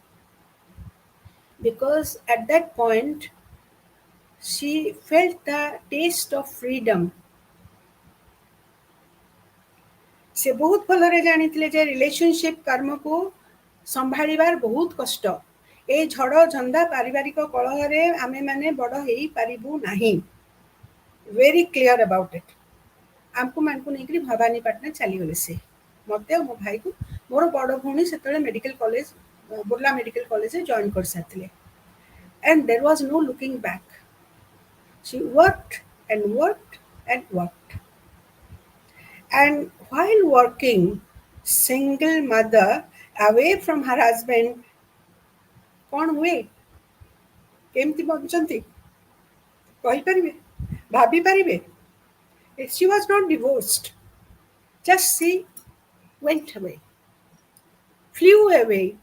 because at that point she felt the taste of freedom. ସେ ବହୁତ ଭଲରେ ଜାଣିଥିଲେ ଯେ ରିଲେସନସିପ୍ କର୍ମକୁ ସମ୍ଭାଳିବାର ବହୁତ କଷ୍ଟ। ଏ ଝଡ଼ ଝଞ୍ଜା ପାରିବାରିକ କଳହରେ ଆମେମାନେ ବଡ଼ ହେଇପାରିବୁ ନାହିଁ, ଭେରି କ୍ଲିଅର ଆବାଉଟ୍ ଇଟ୍। ଆମକୁ ମାନଙ୍କୁ ନେଇକରି ଭବାନୀପାଟଣା ଚାଲିଗଲେ ସେ, ମୋତେ ଆଉ ମୋ ଭାଇକୁ। ମୋର ବଡ଼ ଭଉଣୀ ସେତେବେଳେ ମେଡ଼ିକାଲ କଲେଜ, ବୁର୍ଲା ମେଡ଼ିକାଲ କଲେଜରେ join କରିସାରିଥିଲେ। And there was no looking back. She worked and worked and worked. And while working, single mother, away from her husband, କ'ଣ ହୁଏ? କେମିତି ବଞ୍ଚନ୍ତି କହିପାରିବେ? ଭାବିପାରିବେ? She was not divorced. Just she went away, flew away,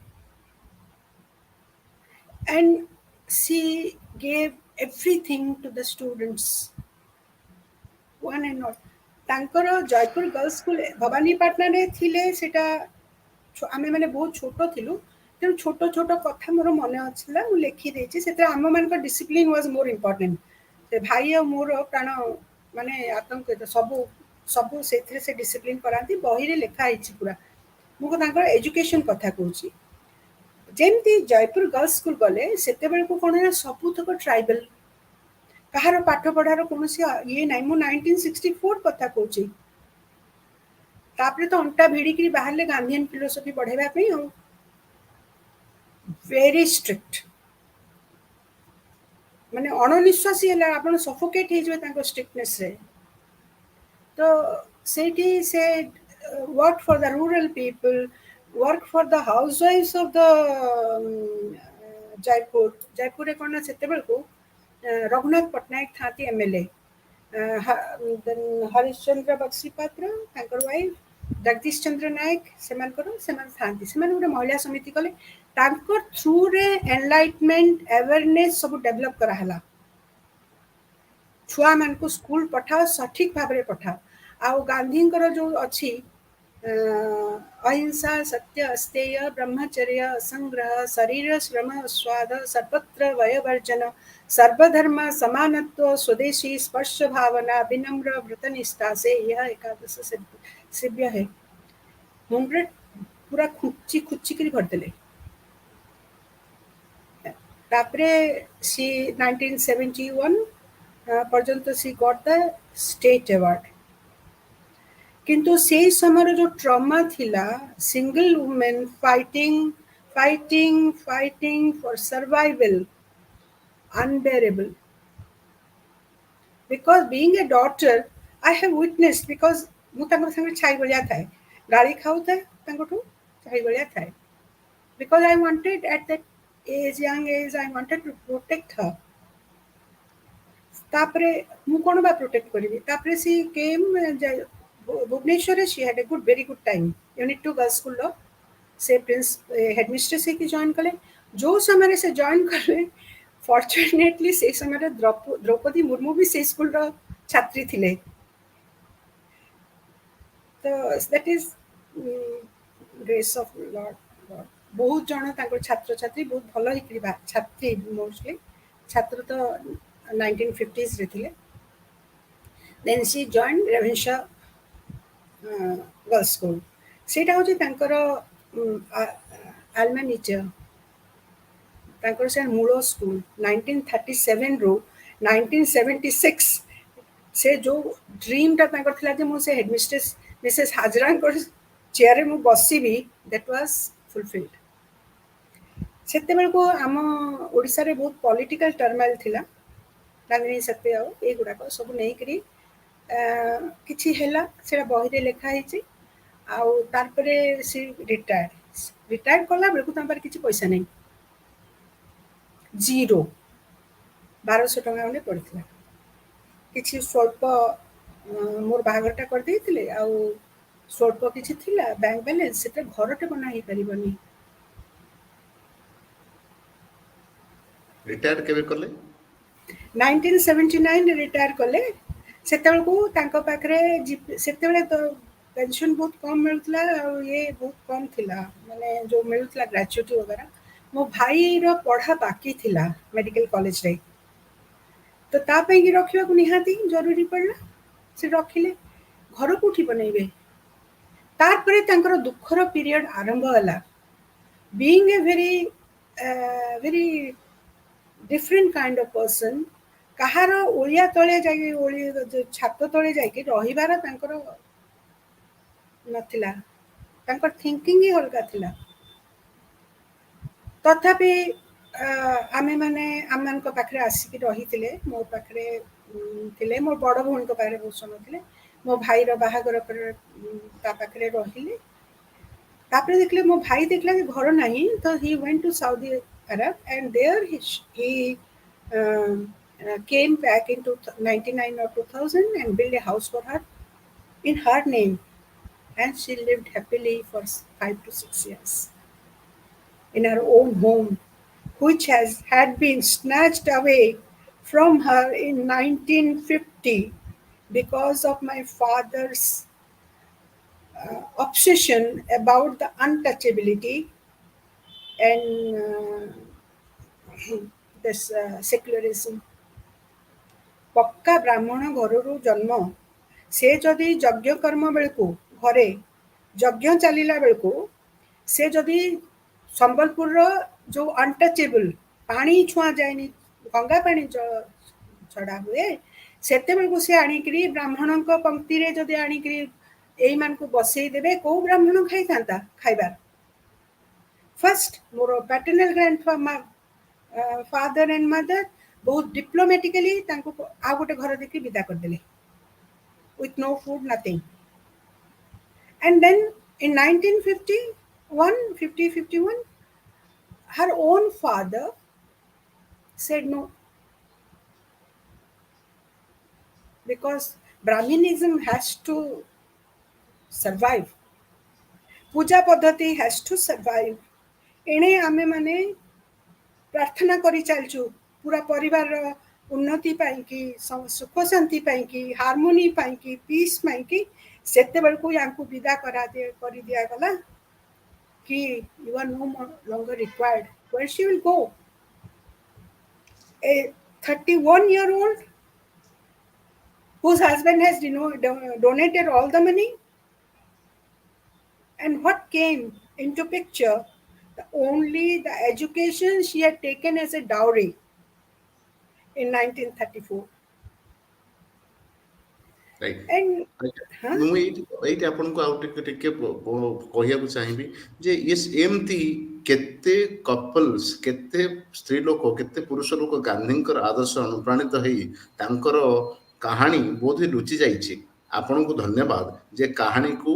and she gave everything to the students, one and all. ତାଙ୍କର ଜୟପୁର ଗର୍ଲସ ସ୍କୁଲ ଭବାନୀପାଟଣାରେ ଥିଲେ, ସେଟା ଆମେମାନେ ବହୁତ ଛୋଟ ଥିଲୁ, ତେଣୁ ଛୋଟ ଛୋଟ କଥା ମୋର ମନେ ଅଛିଲା, ମୁଁ ଲେଖିଦେଇଛି। ସେଥିରେ ଆମମାନଙ୍କ ଡିସିପ୍ଲିନ୍ ୱାଜ୍ ମୋର୍ ଇମ୍ପୋର୍ଟାଣ୍ଟ। ସେ ଭାଇ ଆଉ ମୋର ପ୍ରାଣ ମାନେ ଆତଙ୍କିତ, ସବୁ ସବୁ ସେଥିରେ ସେ ଡିସିପ୍ଲିନ୍ କରାନ୍ତି, ବହିରେ ଲେଖା ହେଇଛି ପୁରା। ମୁଁ ତାଙ୍କର ଏଜୁକେସନ୍ କଥା କହୁଛି। ଯେମିତି ଜୟପୁର ଗର୍ଲସ ସ୍କୁଲ ଗଲେ, ସେତେବେଳକୁ କ'ଣ ହେଲା, ସବୁତକ ଟ୍ରାଇବାଲ, କାହାର ପାଠ ପଢ଼ାର କୌଣସି ଇଏ ନାହିଁ। ମୁଁ 1964 କଥା କହୁଛି। ତାପରେ ତ ଅଣ୍ଟା ଭିଡ଼ିକିରି ବାହାରିଲେ ଗାନ୍ଧିଆନ ଫିଲୋସଫି ପଢ଼େଇବା ପାଇଁ, ଆଉ ଭେରି ଷ୍ଟ୍ରିକ୍ଟ, ମାନେ ଅଣନିଶ୍ୱାସୀ ହେଲା, ଆପଣ ସଫୋକେଟ୍ ହେଇଯିବେ ତାଙ୍କ ଷ୍ଟ୍ରିକ୍ଟନେସ୍ରେ। ତ ସେଇଠି ସେ worked for the rural people, worked for the housewives of the Jaipur. ଜୟପୁରରେ କ'ଣ ନା, ସେତେବେଳକୁ ରଘୁନାଥ ପଟ୍ଟନାୟକ ଥାନ୍ତି MLA, ହରିଶ୍ଚନ୍ଦ୍ର ବକ୍ସି ପାତ୍ର ତାଙ୍କର ୱାଇଫ୍, ଜଗଦୀଶ ଚନ୍ଦ୍ର ନାୟକ ସେମାନେ ଥାଆନ୍ତି, ସେମାନେ ଗୋଟେ ମହିଳା ସମିତି କଲେ, ତାଙ୍କ ଥ୍ରୁରେ ଏନଲାଇଟମେଣ୍ଟ ଆୱାରନେସ୍ ସବୁ ଡେଭଲପ କରାହେଲା। ଛୁଆମାନଙ୍କୁ ସ୍କୁଲ ପଠାଅ, ସଠିକ ଭାବରେ ପଠାଅ। ଆଉ ଗାନ୍ଧୀଙ୍କର ଯୋଉ ଅଛି ଅହିଂସା ସତ୍ୟ ଅସ୍ତେୟ ବ୍ରହ୍ମଚର୍ୟ ଅସଂଗ୍ରହ ଶରୀର ଶ୍ରମ ସ୍ୱାଦ ସର୍ବତ୍ର ବୟବର୍ଜନ सर्वधर्म समानत्व स्वदेशी स्पर्श भावना विनम्र व्रतनिष्ठा से यह एकादश सेव्य है। मुंडे पूरा खुची खुची कर भरदेले। तापरे सी 1971 पर्यंत सी गॉट द स्टेट अवार्ड। किंतु से समय जो ट्रॉमा थिला, single women fighting fighting fighting for survival unbearable. Because being a daughter, I have witnessed, because ମୁଁ ତାଙ୍କ ସାଙ୍ଗରେ ଛାଇ ଭଳିଆ ଥାଏ, ଗାଳି ଖାଉଥାଏ ତାଙ୍କଠୁ, ଛାଇ ଭଳିଆ ଥାଏ, because I wanted at that age, young age, I wanted to protect her. ତାପରେ ମୁଁ କଣ ବା ପ୍ରୋଟେକ୍ଟ କରିବି? ତାପରେ she came ଭୁବନେଶ୍ୱରରେ, she had a very good time, unit 2 girls school ର से प्रिंस हेडमिस्ट्रेस ହେଇକି ଜଏନ୍ କଲେ। ଯୋଉ ସମୟରେ ସେ ଜଏନ୍ କଲେ, फॉर्चुनेटली से समय द्रौपदी मुर्मू भी से स्कूल रो छात्री थिले। तो that is grace of Lord. बहुत जन तांको छात्र छात्री बहुत भलो हिकरी बा छात्री, मोस्टली छात्र तो 1950s रे थिले। Then she join Ravenshaw girls school. सेटा होची तांकर आलमा नीचे तांकर से मूल स्कूल 1937 रो 1976 से जो ड्रीम टा तांकर थिला जे मु से हेडमिस्ट्रेस मिसेस हाजरा को चेयर मु बसीबी, दैट वाज फुलफिल्ड। सेते बेल को आम ओडिसा रे बहुत पॉलिटिकल टर्माइल थिला, राजनी सत्य आ ए गुडा को सब नै करी किछि हेला, सेटा बही रे लिखा हिची। आ तार परे सी रिटायर्ड कला बेल को तां पर किछि पैसा नै, जीरो 1200 टका खंडे पड़ता। किसी स्वल्प मोर बाहागरटा कर देइथिले, आउ स्वल्प किछि थिला बैंक बैलेंस, सेटा घरटे बना ही परिबनी। रिटायर केबे कले? 1979 रिटायर कले। सेतेबेल को तांको पाखरे सेतेबेले तो पेंशन बहुत कम मिलुतला, और ये बहुत कम थिला, माने जो मिलुतला ग्रेच्युटी वगैरह। मो भाई रो पढ़ा बाकी थिला मेडिकल कॉलेज रे, तो ता पे कि रखिबा को निहाती जरूरी पड़ला, से रखिले। घर कोठी बनैबे? तार परे तांकर दुखर पीरियड आरंभ होला। Being a very different kind of person, कहार ओलिया तळे जाई, ओली छात तळे जाई कि रहिबार तांकर नथिला, तांकर थिंकिंग ही अलगा थिला। तथापि आमे माने आम पाखे आसिक रही थे, मो पाखे थे, मो बड़ भौणी पाखे बहुत समय थे, मो भाई बाहागर पाखे रहिले। तापर देखले मो भाई देखला कि घर नहीं, तो he went to Saudi Arabia and there he came back in 99 or 2000 and built a house for her in her name, and she lived happily for 5 to 6 years in her own home, which had been snatched away from her in 1950 because of my father's obsession about the untouchability and this secularism. पक्का ब्राह्मण घररू जन्म, से जदि यज्ञ कर्म बेलू घरे यज्ञ चलला बेलू से जदि संबलपुर जो अनटचेबल पानी छुआ जाए, गंगा पानी छड़ा हुए, सेते बेलू से आनिकरी ब्राह्मण पंक्ति रे जदि आनिकरी एई मान को बसई देबे, को ब्राह्मण खाई थांता खाइबार? फर्स्ट मोर पैटर्नल फादर एंड मदर बहुत डिप्लोमेटिकली तांको आ गोटे घर देखि विदा कर देले with no food, nothing. And then in 1951, her own father said no, because Brahminism has to survive. पूजा पद्धति हैज टू सर्वाइव। एणे आमे माने प्रार्थना करी चलचु पूरा परिवार उन्नति पाई कि सुख शांति पाई कि हार्मोनी पाई कि पीस पाई कि सेते बेलकु यांकु विदा करा दे करी दिया गला कि you are no longer required. Where she will go? A 31-year-old whose husband has donated all the money, and what came into picture? Only the education she had taken as a dowry in 1934. And huh? ମୁଁ ଏଇଠି ଆପଣଙ୍କୁ ଆଉ ଟିକେ ଟିକେ କହିବାକୁ ଚାହିଁବି ଯେ ଏମିତି କେତେ କପଲ୍ସ, କେତେ ସ୍ତ୍ରୀ ଲୋକ, କେତେ ପୁରୁଷ ଲୋକ ଗାନ୍ଧୀଙ୍କର ଆଦର୍ଶ ଅନୁପ୍ରାଣିତ ହେଇ ତାଙ୍କର କାହାଣୀ ବୋଧହୁଏ ଲୁଚି ଯାଇଛି। ଆପଣଙ୍କୁ ଧନ୍ୟବାଦ ଯେ କାହାଣୀକୁ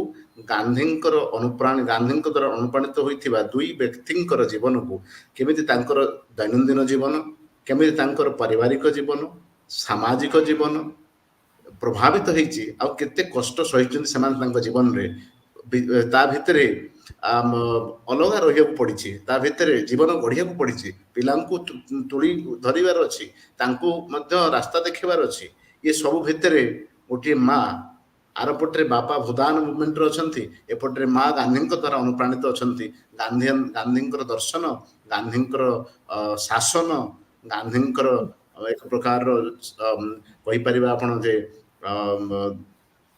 ଗାନ୍ଧୀଙ୍କ ଦ୍ୱାରା ଅନୁପ୍ରାଣିତ ହୋଇଥିବା ଦୁଇ ବ୍ୟକ୍ତିଙ୍କର ଜୀବନକୁ କେମିତି ତାଙ୍କର ଦୈନନ୍ଦିନ ଜୀବନ, କେମିତି ତାଙ୍କର ପାରିବାରିକ ଜୀବନ, ସାମାଜିକ ଜୀବନ ପ୍ରଭାବିତ ହେଇଛି ଆଉ କେତେ କଷ୍ଟ ସହିଛନ୍ତି ସେମାନେ ତାଙ୍କ ଜୀବନରେ। ତା ଭିତରେ ଅଲଗା ରହିବାକୁ ପଡ଼ିଛି, ତା ଭିତରେ ଜୀବନ ଗଢ଼ିବାକୁ ପଡ଼ିଛି, ପିଲାଙ୍କୁ ତୁଳି ଧରିବାର ଅଛି, ତାଙ୍କୁ ମଧ୍ୟ ରାସ୍ତା ଦେଖେଇବାର ଅଛି। ଏ ସବୁ ଭିତରେ ଗୋଟିଏ ମା, ଆରପଟରେ ବାପା ଭୂଦାନ ମୁଭମେଣ୍ଟରେ ଅଛନ୍ତି, ଏପଟରେ ମା ଗାନ୍ଧୀଙ୍କ ଦ୍ୱାରା ଅନୁପ୍ରାଣିତ ଅଛନ୍ତି। ଗାନ୍ଧୀଙ୍କର ଦର୍ଶନ, ଗାନ୍ଧୀଙ୍କର ଶାସନ, ଗାନ୍ଧୀଙ୍କର ଏକ ପ୍ରକାରର କହିପାରିବା ଆପଣ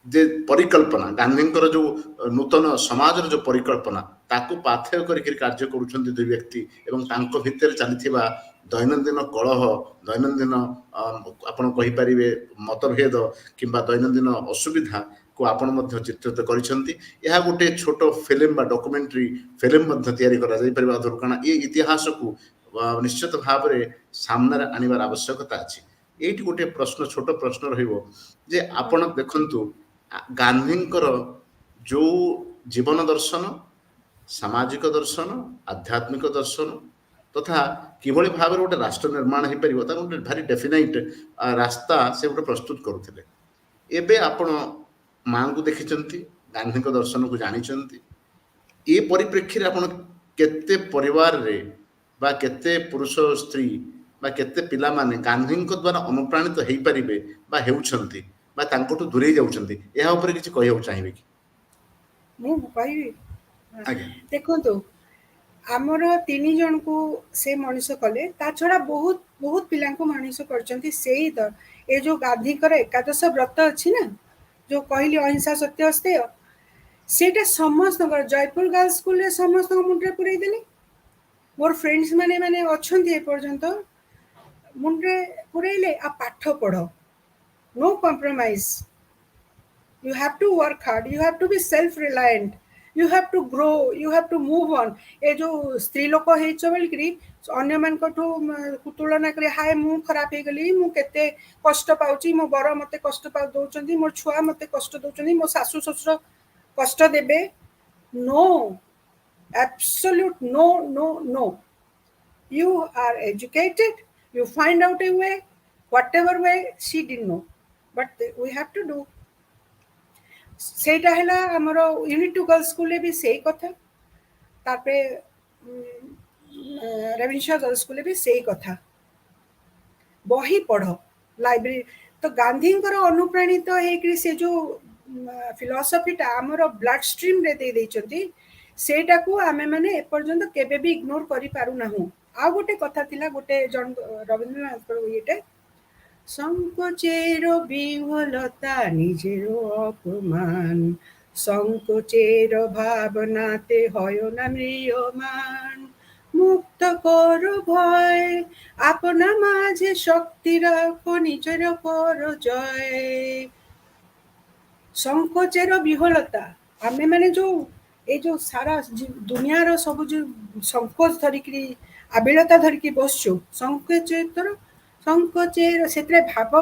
ଯେ ପରିକଳ୍ପନା, ଗାନ୍ଧୀଙ୍କର ଯେଉଁ ନୂତନ ସମାଜର ଯେଉଁ ପରିକଳ୍ପନା ତାକୁ ପାଥେୟ କରିକି କାର୍ଯ୍ୟ କରୁଛନ୍ତି ଦୁଇ ବ୍ୟକ୍ତି, ଏବଂ ତାଙ୍କ ଭିତରେ ଚାଲିଥିବା ଦୈନନ୍ଦିନ କଳହ, ଦୈନନ୍ଦିନ ଆପଣ କହିପାରିବେ ମତଭେଦ କିମ୍ବା ଦୈନନ୍ଦିନ ଅସୁବିଧାକୁ ଆପଣ ମଧ୍ୟ ଚିତ୍ରିତ କରିଛନ୍ତି। ଏହା ଗୋଟେ ଛୋଟ ଫିଲ୍ମ ବା ଡକୁମେଣ୍ଟାରୀ ଫିଲ୍ମ ମଧ୍ୟ ତିଆରି କରାଯାଇପାରିବା ଦରକାର, କାରଣ ଏ ଇତିହାସକୁ ନିଶ୍ଚିତ ଭାବରେ ସାମ୍ନାରେ ଆଣିବାର ଆବଶ୍ୟକତା ଅଛି। ଏଇଠି ଗୋଟେ ପ୍ରଶ୍ନ, ଛୋଟ ପ୍ରଶ୍ନ ରହିବ ଯେ ଆପଣ ଦେଖନ୍ତୁ ଗାନ୍ଧୀଙ୍କର ଯେଉଁ ଜୀବନ ଦର୍ଶନ, ସାମାଜିକ ଦର୍ଶନ, ଆଧ୍ୟାତ୍ମିକ ଦର୍ଶନ ତଥା କିଭଳି ଭାବରେ ଗୋଟେ ରାଷ୍ଟ୍ର ନିର୍ମାଣ ହେଇପାରିବ ତାକୁ ଗୋଟେ ଭାରି ଡେଫିନାଇଟ୍ ରାସ୍ତା ସେ ଗୋଟେ ପ୍ରସ୍ତୁତ କରୁଥିଲେ। ଏବେ ଆପଣ ମାଙ୍କୁ ଦେଖିଛନ୍ତି, ଗାନ୍ଧୀଙ୍କ ଦର୍ଶନକୁ ଜାଣିଛନ୍ତି, ଏ ପରିପ୍ରେକ୍ଷୀରେ ଆପଣ କେତେ ପରିବାରରେ ବା କେତେ ପୁରୁଷ ସ୍ତ୍ରୀ ବା କେତେ ପିଲାମାନେ ଗାନ୍ଧୀଙ୍କ ଦ୍ୱାରା ଅନୁପ୍ରାଣିତ ହେଇପାରିବେ ବା ହେଉଛନ୍ତି ବା ତାଙ୍କଠୁ ଦୂରେଇ ଯାଉଛନ୍ତି, ଏହା ଉପରେ କିଛି କହିବାକୁ ଚାହିଁବେ କି? ମୁଁ କହିବି, ଆଜ୍ଞା ଦେଖନ୍ତୁ ଆମର 3 ଜଣଙ୍କୁ ସେ ମଣିଷ କଲେ, ତା ଛଡ଼ା ବହୁତ ବହୁତ ପିଲାଙ୍କୁ ମଣିଷ କରିଛନ୍ତି। ସେଇ ଏ ଯୋଉ ଗାନ୍ଧୀଙ୍କର ଏକାଦଶ ବ୍ରତ ଅଛି ନା, ଯୋଉ କହିଲି ଅହିଂସା ସତ୍ୟ ଅସ୍ତେୟ, ସେଇଟା ସମସ୍ତଙ୍କର ଜୟପୁର ଗାର୍ଲସ ସ୍କୁଲରେ ସମସ୍ତଙ୍କ ମୁଣ୍ଡରେ ପୁରେଇ ଦେଲେ। ମୋର ଫ୍ରେଣ୍ଡସ୍ ମାନେ ଅଛନ୍ତି ଏପର୍ଯ୍ୟନ୍ତ ମୁଣ୍ଡରେ ପୁରେଇଲେ, ଆଉ ପାଠ ପଢ଼, no compromise, you have to work hard, you have to be self reliant, you have to grow, you have to move on। ଏ ଯୋଉ ସ୍ତ୍ରୀ ଲୋକ ହେଇଛ ବୋଲିକିରି ଅନ୍ୟମାନଙ୍କଠୁ ତୁଳନା କରି ହାଏ ମୁଁ ଖରାପ ହେଇଗଲି, ମୁଁ କେତେ କଷ୍ଟ ପାଉଛି, ମୋ ବର ମତେ କଷ୍ଟ ଦଉଛନ୍ତି, ମୋ ଛୁଆ ମତେ କଷ୍ଟ ଦଉଛନ୍ତି, ମୋ ଶାଶୁ ଶ୍ୱଶୁର କଷ୍ଟ ଦେବେ। No, absolute no, no, no. You are educated, you find out a way, whatever way she didn't know, but we have to do। ସେଇଟା ହେଲା ଆମର ୟୁନିଟ୍ 2 ଗାର୍ଲସ ସ୍କୁଲରେ ବି ସେଇ କଥା, ତାପରେ ରେଭେନ୍ସା ଗାର୍ଲସ ସ୍କୁଲରେ ବି ସେଇ କଥା। ବହି ପଢ଼, ଲାଇବ୍ରେରୀ। ତ ଗାନ୍ଧୀଙ୍କର ଅନୁପ୍ରାଣିତ ହେଇକରି ସେ ଯୋଉ ଫିଲସଫିଟା ଆମର ବ୍ଲଡ ଷ୍ଟ୍ରିମ୍ରେ ଦେଇଛନ୍ତି, ସେଇଟାକୁ ଆମେମାନେ ଏପର୍ଯ୍ୟନ୍ତ କେବେ ବି ଇଗ୍ନୋର କରିପାରୁନାହୁଁ। ଆଉ ଗୋଟେ କଥା ଥିଲା, ଗୋଟେ ଜଣ ରବୀନ୍ଦ୍ରନାଥଙ୍କର ଇଏଟେ, সংকোচের বিহলতা নিজের অপমান, সংকোচের ভাবনাতে হয় না ম্রিয়মান, মুক্ত কর ভয়, আপনা মাঝে শক্তি রাখো, নিজের কর জয়। সংকোচের বিহলতা, ଆମେ ମାନେ ଯୋଉ ଏଇ ଯୋଉ ସାରା ଦୁନିଆର ସବୁ ଯୋଉ ସଂକୋଚ ଧରିକିରି ଆବିଳତା ଧରିକି ବସଛୁ, ସଂକୋଚେର ସେଥିରେ ଭାବ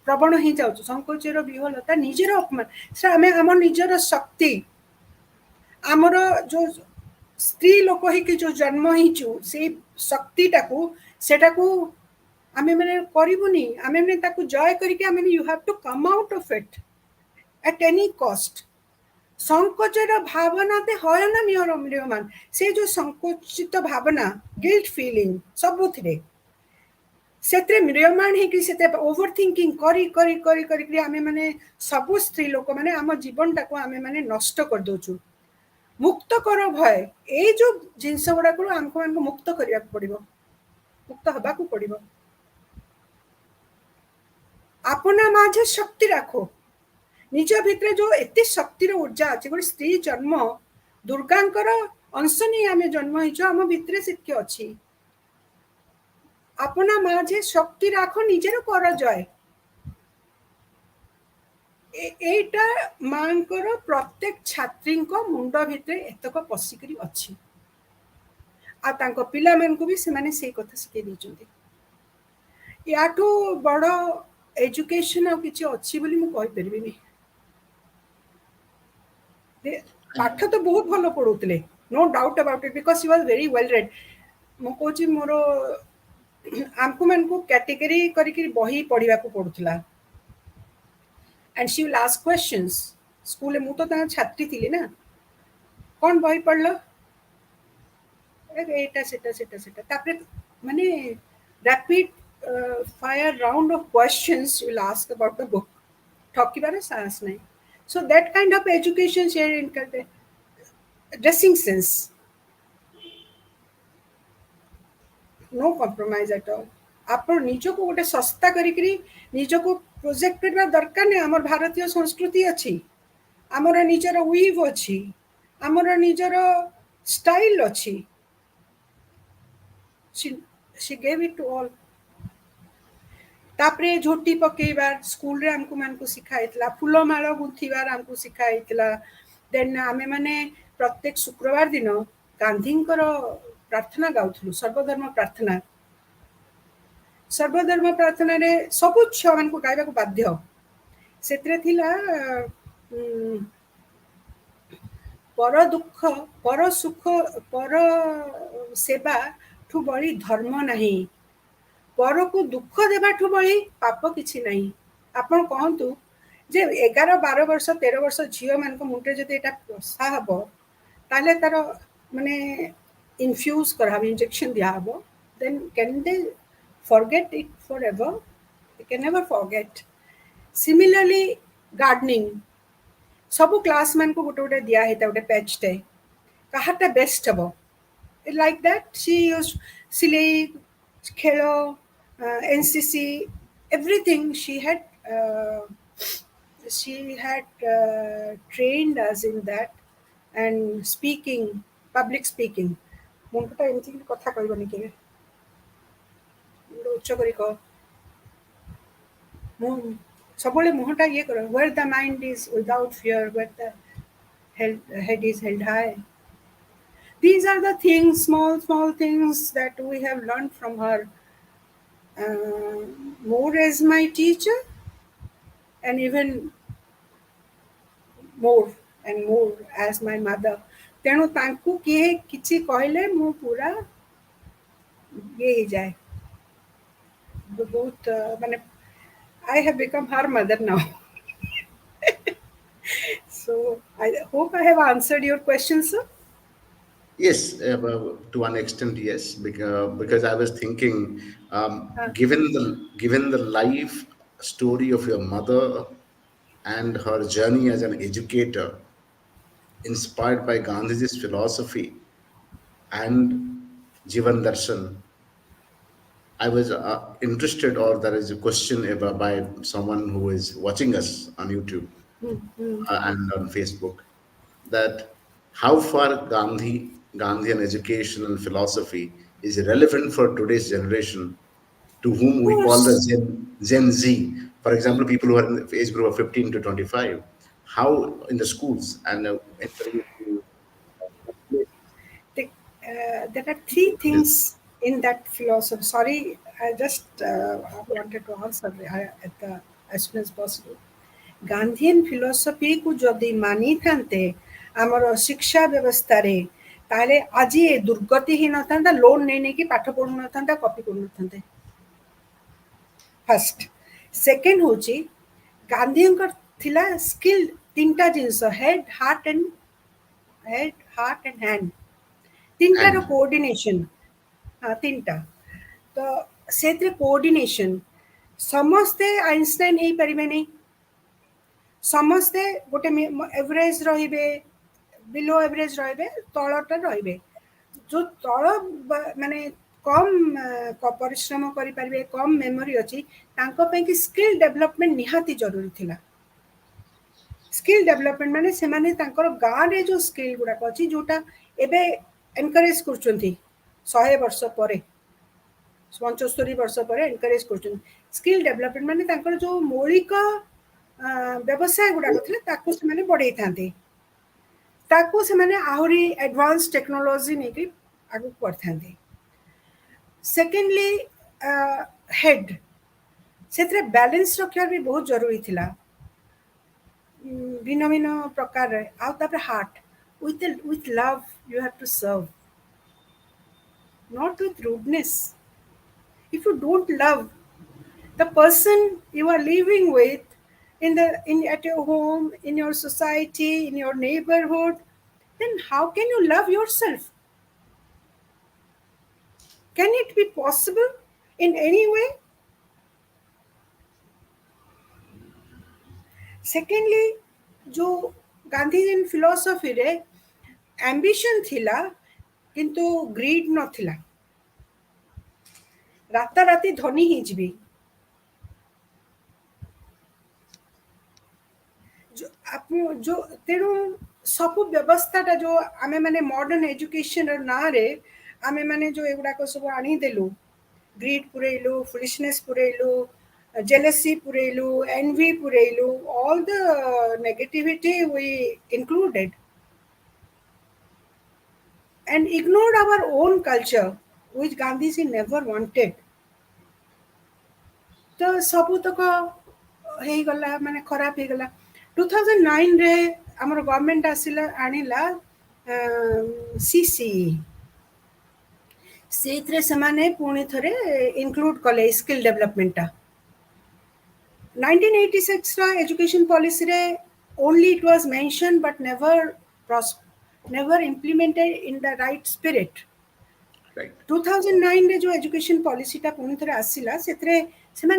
ପ୍ରବଣ ହେଇଯାଉଛି। ସଂକୋଚେର ବିହଲତା ନିଜର ଅପମାନ, ସେଟା ଆମେ ଆମର ନିଜର ଶକ୍ତି, ଆମର ଯୋଉ ସ୍ତ୍ରୀ ଲୋକ ହେଇକି ଯୋଉ ଜନ୍ମ ହେଇଛୁ ସେଇ ଶକ୍ତିଟାକୁ, ସେଟାକୁ ଆମେ ମାନେ କରିବୁନି, ଆମେ ମାନେ ତାକୁ ଜୟ କରିକି ଆମେ you have to come out of it at any cost। সংকোচের ভাবনাতে হয় না ম্রিয়মান ସେ ଯୋଉ ସଂକୁଚିତ ଭାବନା ଗିଲ୍ଟ ଫିଲିଂ ସବୁଥିରେ ସେଥିରେ ମ୍ରିୟମାଣ ହେଇକି ସେତେ ଓଭର ଥିଙ୍କିଂ କରି କରି କରି କରିକି ଆମେ ମାନେ ସବୁ ସ୍ତ୍ରୀ ଲୋକମାନେ ଆମ ଜୀବନଟାକୁ ଆମେ ମାନେ ନଷ୍ଟ କରିଦଉଛୁ ମୁକ୍ତ କର ଭୟ ଏଇ ଯୋଉ ଜିନିଷ ଗୁଡାକୁ ଆମକୁ ମାନଙ୍କୁ ମୁକ୍ତ କରିବାକୁ ପଡିବ ମୁକ୍ତ ହବାକୁ ପଡିବ अपना माझे शक्ति राखो निज भितर जो एते शक्तिर ऊर्जा अच्छे गोटे स्त्री जन्म दुर्गांकर अंश नहीं आम जन्म होम भितर से अच्छी अपना माझे शक्ति राख निजर कर जय एटा मांकर प्रत्येक छात्री मुंड भितर एतक पशिकी अच्छी आ पिला मानकु भी से से कथा शिखे देइछन्ति याठू बड़ एजुकेशन आ किछि अछि बोली मु कहि परबिनी पाठ तो बहुत भल पढ़ुले no doubt about it because she was very well read मु कहूँ मोर आमको मान को कैटेगरी करके बही पढ़ा पड़ूला and she will ask questions school मु तो छात्री थी ना कौन बही पढ़ल एटा सेटा सेटा सेटा तापरे माने rapid fire round of questions will ask about the book ठकिबार साहस नहीं so that kind of education share in dressing sense no compromise at all आपण निज को गोटे सस्ता करी निज को प्रोजेक्ट करबा दरकार नहीं आमर भारतीय संस्कृति अच्छी आमर निजर वीव अच्छी आमर निजर स्टाइल अच्छी she gave it to all तापरे झोटी पकेबार स्कूल रे हमको मानको सिखाइतला फूलमाळ गुंथिबार हमको सिखाइतला देन आमे माने प्रत्येक शुक्रवार दिन गांधींकर प्रार्थना गाउथलु सर्वधर्म प्रार्थना रे सब छुआ मानको गाइबा को बाध्य सेतरे थिला पर दुख पर सुख पर सेवा ठु बड़ी धर्म नहीं पर को दुख देवाठू बड़ी पाप किछि नहीं आपण कहतु जे 11-12 वर्ष 13 वर्ष झील मान मुंडे जब यहाँ प्रसा हम ताले तार माने इनफ्यूज कराब इंजेक्शन दिहब then can they forget it forever they can never forget similarly gardening सब क्लास मान को गोटे गोटे दिया है गोटे पैचटे कहाटा बेस्ट हम लाइक दैट शी यूज सिलाई खेल NCC everything she had trained us in that and speaking public speaking मुंडा एमती कथा कहबनी के उच्च करी कह मु सबले मुहटा ये कर where the mind is without fear where the head is held high these are the things small things that we have learned from her more as my teacher and even more and more as my mother तेणु तांकु किए किछि कहले मु पूरा ये ही जाए बहुत माने I have become her mother now so I hope I have answered your question sir Yes, to one extent, yes, because I was thinking, given the life story of your mother and her journey as an educator, inspired by Gandhiji's philosophy and Jivan Darshan, I was interested, or there is a question about by someone who is watching us on YouTube and on Facebook, that how far Gandhian education and philosophy is relevant for today's generation, to whom we call the Gen Z. For example, people who are in the age group of 15 to 25, how in the schools and there are three things in that philosophy. Sorry, I just wanted to answer as soon as possible. Gandhian philosophy को जदि मानी थांते आमर शिक्षा व्यवस्था रे ताले आज ये दुर्गति ही न थांता लोन नहीं कि पाठ पढ़ु न थांता कॉपी करू न थांते फर्स्ट सेकंड होची गांधी का थिला स्किल ତିନିଟା ଜିନିଷ ହେଡ୍ ହାର୍ଟ ଆଣ୍ଡ ହ୍ୟାଣ୍ଡ ତିନିଟାର and କୋଅର୍ଡିନେସନ। ହଁ ତିନିଟା। ତ ସେଥିରେ କୋଅର୍ଡିନେସନ ସମସ୍ତେ ଆଇନଷ୍ଟାଇନ ହେଇପାରିବେନି। ସମସ୍ତେ ଗୋଟେ ଏଭରେଜ ରହିବେ, ବିଲୋ ଏଭରେଜ ରହିବେ, ତଳଟା ରହିବେ। ଯୋଉ ତଳ ମାନେ କମ ପରିଶ୍ରମ କରିପାରିବେ, କମ ମେମୋରି ଅଛି, ତାଙ୍କ ପାଇଁ କି ସ୍କିଲ୍ ଡେଭଲପମେଣ୍ଟ ନିହାତି ଜରୁରୀ ଥିଲା। ସ୍କିଲ୍ ଡେଭଲପମେଣ୍ଟ ମାନେ ସେମାନେ ତାଙ୍କର ଗାଁରେ ଯୋଉ ସ୍କିଲ୍ ଗୁଡାକ ଅଛି, ଯୋଉଟା ଏବେ ଏନକରେଜ କରୁଛନ୍ତି 100 ବର୍ଷ ପରେ, 75 ବର୍ଷ ପରେ ଏନକରେଜ କରୁଛନ୍ତି। ସ୍କିଲ୍ ଡେଭଲପମେଣ୍ଟ ମାନେ ତାଙ୍କର ଯୋଉ ମୌଳିକ ବ୍ୟବସାୟ ଗୁଡାକ ଥିଲା ତାକୁ ସେମାନେ ବଢେଇଥାନ୍ତି, ତାକୁ ସେମାନେ ଆହୁରି ଆଡଭାନ୍ସ ଟେକ୍ନୋଲୋଜି ନେଇକି ଆଗକୁ ବଢିଥାନ୍ତି। ସେକେଣ୍ଡଲି ହେଡ୍, ସେଥିରେ ବାଲାନ୍ସ ରଖିବା ବି ବହୁତ ଜରୁରୀ ଥିଲା ଭିନ୍ନ ଭିନ୍ନ ପ୍ରକାରରେ। ଆଉ ତାପରେ heart, with love you have to serve, not with rudeness. If you don't love the person you are living with in at your home, in your society, in your neighborhood, then how can you love yourself? Can it be possible in any way? Secondly, जो गांधीजी फिलोसफी रे एम्बिशन थिला किंतु ग्रीड नथिला, राताराति धनी ही जिबी। जो तेणु सब व्यवस्थाटा जो आमे माने मॉडर्न एजुकेशन ना रे आमे माने जो एगुड़ाक सब आनीदेलु, ग्रीड पुरेलु, फुलिशनेस पुरेलु, jealousy पुरेलु, envy पुरेलु, all the negativity we included and ignored our own culture which Gandhiji never wanted. तो सबुतक ହେଇଗଲା ମାନେ ଖରାପ ହେଇଗଲା। 2009 ରେ ଆମର ଗଭର୍नमेंट ଆସିଲା ଆଣିଲା सीसीई, ସେଇଥିରେ ସେମାନେ ପୁଣି ଥରେ ଇନକ୍ଲୁଡ କଲେ ସ୍କିଲ୍ ଡେଭଲପମେଣ୍ଟଟା। 1986 ର ଏଜୁକେशन ପଲିସିରେ only it was mentioned but never implemented in the right spirit। right, 2009 रे जो एजुकेशन पॉलिसीटा पुणी थे आसला से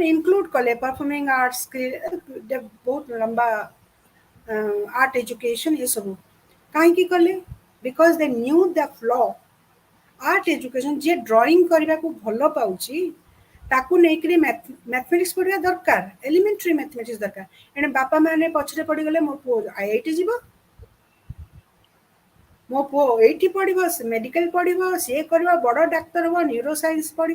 इनक्लूड कले परफॉर्मिंग आर्ट्स के बहुत लंबा आर्ट एजुकेशन ये सब कहीं कले because they knew the flaw. Art education जी ड्राइंग करने को भल पाऊँ ताकू नहीं मैथमेटिक्स पढ़ा दरकार, एलिमेंटरी मैथमेटिक्स दरकार। एणे बापा मैंने पछरे पड़गले मो पु आईआईटी जीव, मो पु ये पढ़ मेडिकल पढ़ सी कर बड़ डाक्तर हम, न्यूरो साइंस पढ़।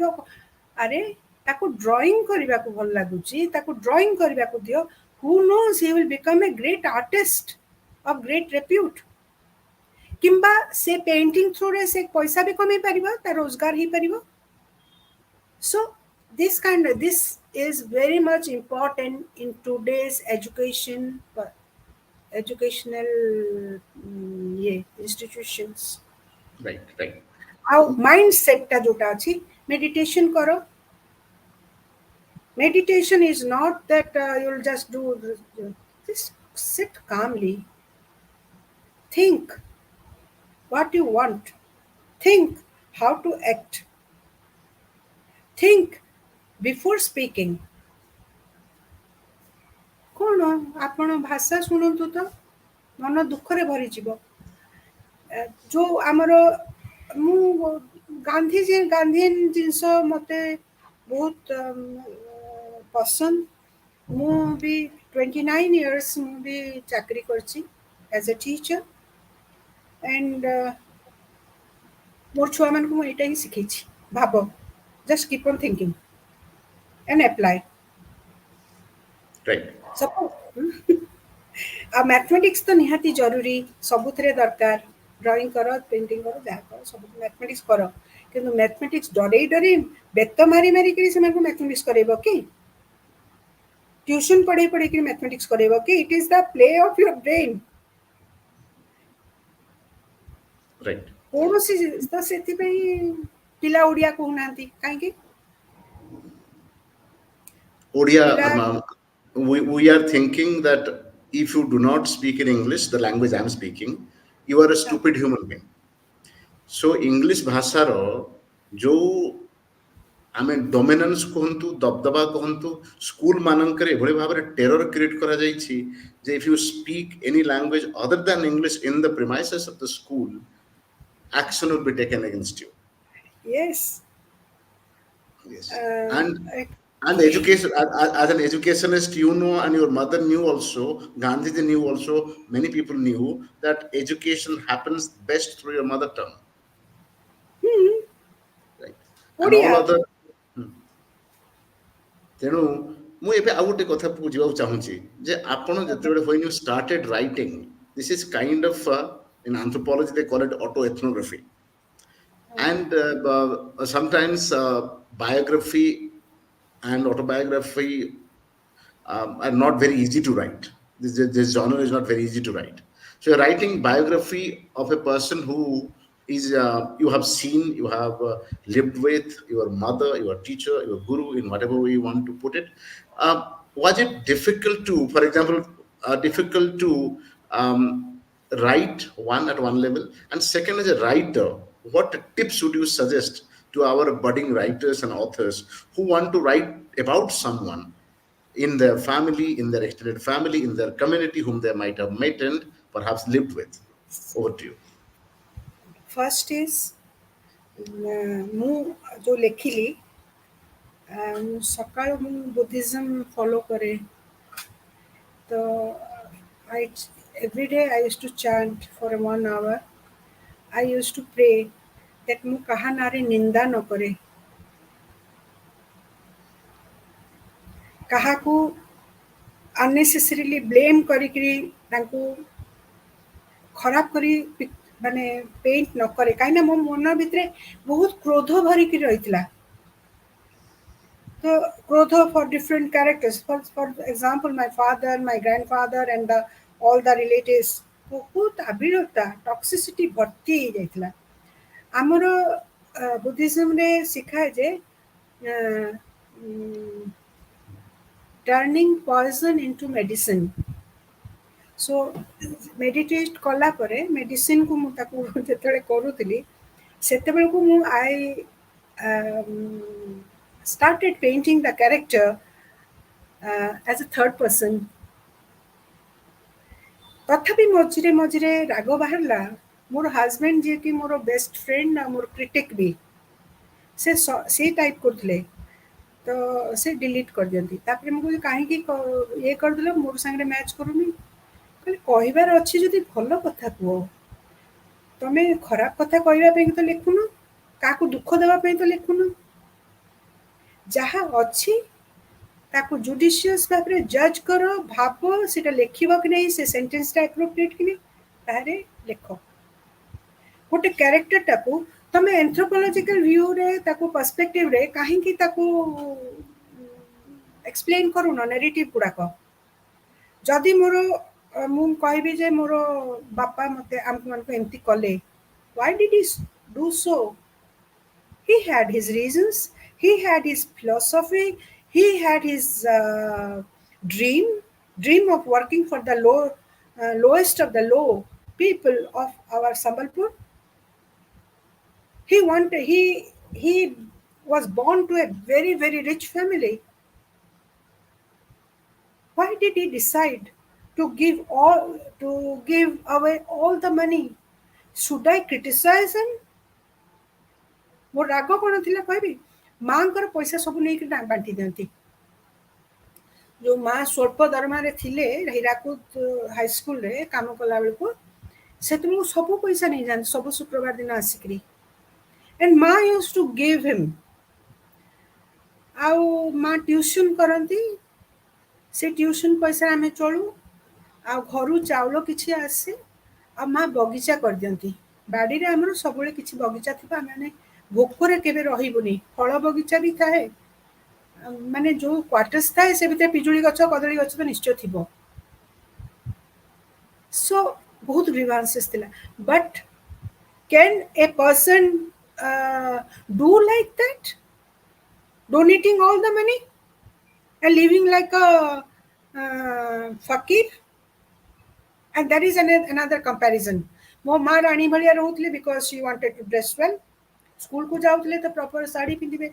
अरे ताकू ड्राइंग करने को भल लगुच, ताकू ड्राइंग करने को दियो। Who knows he will become a great artist of great repute, किंबा से पेंटिंग थ्रू रे से पैसा भी कमे पारिबो, ता रोजगार ही पारिबो। सो this is very much important in today's educational ये institutions। right, right, आउ माइंड सेटटा जोटा अछि, मेडिटेशन करो। Meditation is not that you'll just do just sit calmly, think what you want, think how to act, think before speaking। कौन आपण भाषा शुणु तो मन दुखरे भरी जीव। जो आमर मु गांधी जिनस मते बहुत पसंद। मु भी 29 years मु भी चाकरी करची एज ए टीचर एंड मोर छुआ मान को एटा ही सिखैछि, भाबो just keep on thinking and apply right, सब। आ मैथमेटिक्स तो निहाती जरूरी, सबुथरे दरकार। ड्राइंग करो, पेंटिंग करो, जहाँ करो सब मैथमेटिक्स करो, किंतु मैथमेटिक्स डरे डरे बेत मारी मारी करी से मैथमेटिक्स करेबो कि ट्यूशन पढ़े पढ़े कि मैथमेटिक्स करेबो कि it is the play of your brain. right. कौनसी तो सेति पई पिला ओडिया कहूनांती काहे Odia, पिला we are thinking that if you do not speak in English, the language I am speaking, you are a stupid human being. So English ଭାଷାର ଯୋଉ ଆମେ ଡୋମିନାନ୍ସ କୁହନ୍ତୁ ଦବଦବା କୁହନ୍ତୁ ସ୍କୁଲ ମାନଙ୍କରେ ଏଭଳି ଭାବରେ ଟେରର କ୍ରିଏଟ୍ କରାଯାଇଛି ଯେ if you speak any language other than English in the premises of the school, action will be taken against you. Yes. Yes. Uh, And education, as an educationist, you know, and your mother knew also, Gandhiji knew also, many people knew that education happens best through your mother tongue, right? And all Odia. other. ତେଣୁ ମୁଁ ଏବେ ଆଉ ଗୋଟେ କଥା ବୁଝିବାକୁ ଚାହୁଁଛି ଯେ ଆପଣ ଯେତେବେଳେ when you started writing, this is kind of in anthropology they call it autoethnography, and sometimes biography and autobiography are not very easy to write. This genre is not very easy to write. So you're writing biography of a person who is you have seen, you have lived with, your mother, your teacher, your guru, in whatever way you want to put it. Was it difficult to, for example, difficult to write one at one level, and second, as a writer, what tips would you suggest to our budding writers and authors who want to write about someone in their family, in their extended family, in their community, whom they might have met and perhaps lived with? Over to you. First is ମୁଁ ଯେଉଁ ଲେଖିଲି ସକାଳୁ ମୁଁ ବୁଦ୍ଧିଜମ୍ ଫଲୋ କରେ ତ every day I used to chant for 1 hour. I used to pray that ମୁଁ କାହା ନାଁରେ ନିନ୍ଦା ନ କରେ, କାହାକୁ unnecessarily blame କରିକିରି ତାଙ୍କୁ ଖରାପ କରି ମାନେ ପେଣ୍ଟ ନ କରେ, କାହିଁକିନା ମୋ ମନ ଭିତରେ ବହୁତ କ୍ରୋଧ ଭରିକି ରହିଥିଲା। ତ କ୍ରୋଧ for different characters, for example my father, my grandfather and all the relatives, ବହୁତ ଆବିଳତା ଟକ୍ସିସିଟି ଭର୍ତ୍ତି ହେଇଯାଇଥିଲା। ଆମର ବୁଦ୍ଧିଜମରେ ଶିଖାଏ ଯେ turning poison into medicine. So meditate କଲା ପରେ ମେଡିସିନକୁ ମୁଁ ତାକୁ ଯେତେବେଳେ କରୁଥିଲି ସେତେବେଳକୁ ମୁଁ started painting the character as a third person. ତଥାପି ମଝିରେ ମଝିରେ ରାଗ ବାହାରିଲା। ମୋର ହଜବେଣ୍ଡ ଯିଏକି ମୋର ବେଷ୍ଟ ଫ୍ରେଣ୍ଡ ଆଉ ମୋର କ୍ରିଟିକ୍ ବି, ସେ ଟାଇପ୍ କରୁଥିଲେ ତ ସେ ଡିଲିଟ୍ କରିଦିଅନ୍ତି। ତାପରେ ମୁଁ କହିଲି କାହିଁକି ଇଏ କରିଦେଲ, ମୋର ସାଙ୍ଗରେ ମ୍ୟାଚ୍ କରୁନି। କହିଲେ କହିବାର ଅଛି ଯଦି ଭଲ କଥା କୁହ, ତମେ ଖରାପ କଥା କହିବା ପାଇଁ ତ ଲେଖୁନ, କାହାକୁ ଦୁଃଖ ଦେବା ପାଇଁ ତ ଲେଖୁନ। ଯାହା ଅଛି ତାକୁ ଜୁଡିସିୟସ୍ ଭାବରେ ଜଜ୍ କର, ଭାବ ସେଟା ଲେଖିବ କି ନାହିଁ, ସେ ସେଣ୍ଟେନ୍ସଟା ଆପ୍ରୋପ୍ରିଏଟ୍ କି ନାହିଁ, ତାହେଲେ ଲେଖ। ଗୋଟେ କ୍ୟାରେକ୍ଟରଟାକୁ ତମେ ଏନ୍ଥ୍ରୋପୋଲୋଜିକାଲ ଭ୍ୟୁରେ ତାକୁ ପର୍ସପେକ୍ଟିଭରେ କାହିଁକି ତାକୁ ଏକ୍ସପ୍ଲେନ୍ କରୁନ ନେରେଟିଭ୍ ଗୁଡ଼ାକ। ଯଦି ମୋର ମୁଁ କହିବି ଯେ ମୋର ବାପା ମୋତେ ଆମମାନଙ୍କୁ ଏମିତି କଲେ, why did he do so? He had his reasons, he had his philosophy, he had his dream of working for the lowest of the low people of our Sambalpur. He was born to a very very rich family. Why did he decide to give away all the money? Should I criticize him? ମୋ ରାଗ କ'ଣ ଥିଲା କହିବି, ମାଙ୍କର ପଇସା ସବୁ ନେଇକି ବାଣ୍ଟି ଦିଅନ୍ତି। ଯେଉଁ ମା ସ୍ୱଳ୍ପ ଦରମାରେ ଥିଲେ ହୀରାକୁଦ ହାଇସ୍କୁଲରେ କାମ କଲା ବେଳକୁ ସେତେବେଳକୁ ସବୁ ପଇସା ନେଇଯାଆନ୍ତି, ସବୁ ଶୁକ୍ରବାର ଦିନ ଆସିକିରି। and ମା used to give him. ଆଉ ମା ଟ୍ୟୁସନ୍ କରନ୍ତି, ସେ ଟ୍ୟୁସନ୍ ପଇସାରେ ଆମେ ଚଳୁ, ଆଉ ଘରୁ ଚାଉଳ କିଛି ଆସେ, ଆଉ ମା ବଗିଚା କରିଦିଅନ୍ତି। ବାଡ଼ିରେ ଆମର ସବୁବେଳେ କିଛି ବଗିଚା ଥିବ, ଆମେ ଭୋକରେ କେବେ ରହିବୁନି। ଫଳ ବଗିଚା ବି ଥାଏ, ମାନେ ଯେଉଁ କ୍ୱାର୍ଟର୍ସ ଥାଏ ସେ ଭିତରେ ପିଜୁଳି ଗଛ କଦଳୀ ଗଛ ତ ନିଶ୍ଚୟ ଥିବ। ସୋ ବହୁତ ଗ୍ରିଭାନ୍ସେସ୍ ଥିଲା। But can a person do like that, donating all the money and living like a fakir? And that is another comparison. ମୋ ମା ରାଣୀ ଭଳିଆ ରହୁଥିଲେ because she wanted to dress well. ସ୍କୁଲକୁ ଯାଉଥିଲେ ତ ପ୍ରପର ଶାଢ଼ୀ ପିନ୍ଧିବେ,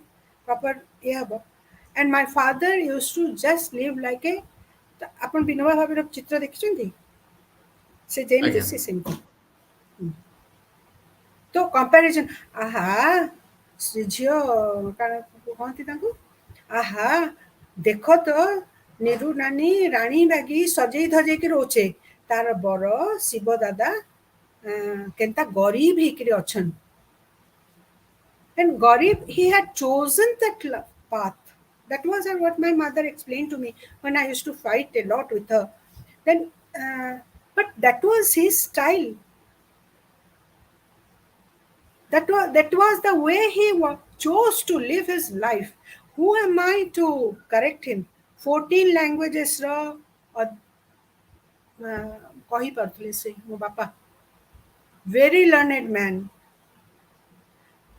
ପ୍ରପର ଇଏ ହେବ। And my father used to just live like a, ଆପଣ ବିନୋବା ଭାବେର ଚିତ୍ର ଦେଖିଛନ୍ତି? ସେ ଯେମିତି ଆଜ୍ଞା। ସେ ସେମିତି। ତ କମ୍ପାରିଜନ୍, ଆହା ସେ ଝିଅ କାରଣ କହନ୍ତି ତାଙ୍କୁ, ଆହା ଦେଖ ତ ନିରୁ ନାନୀ ରାଣୀ ବାଗି ସଜେଇ ଧଜେଇକି ରହୁଛେ, ତାର ବର ଶିବ ଦାଦା କେନ୍ତା ଗରିବ ହେଇକିରି ଅଛନ୍। And Garib, he had chosen that path. That was what my mother explained to me when I used to fight a lot with her. Then, but that was his style. That was the way he chose to live his life. Who am I to correct him? 14 languages ର କହିପାରୁଥିଲେ ସେ ମୋ ବାପା, very learned man।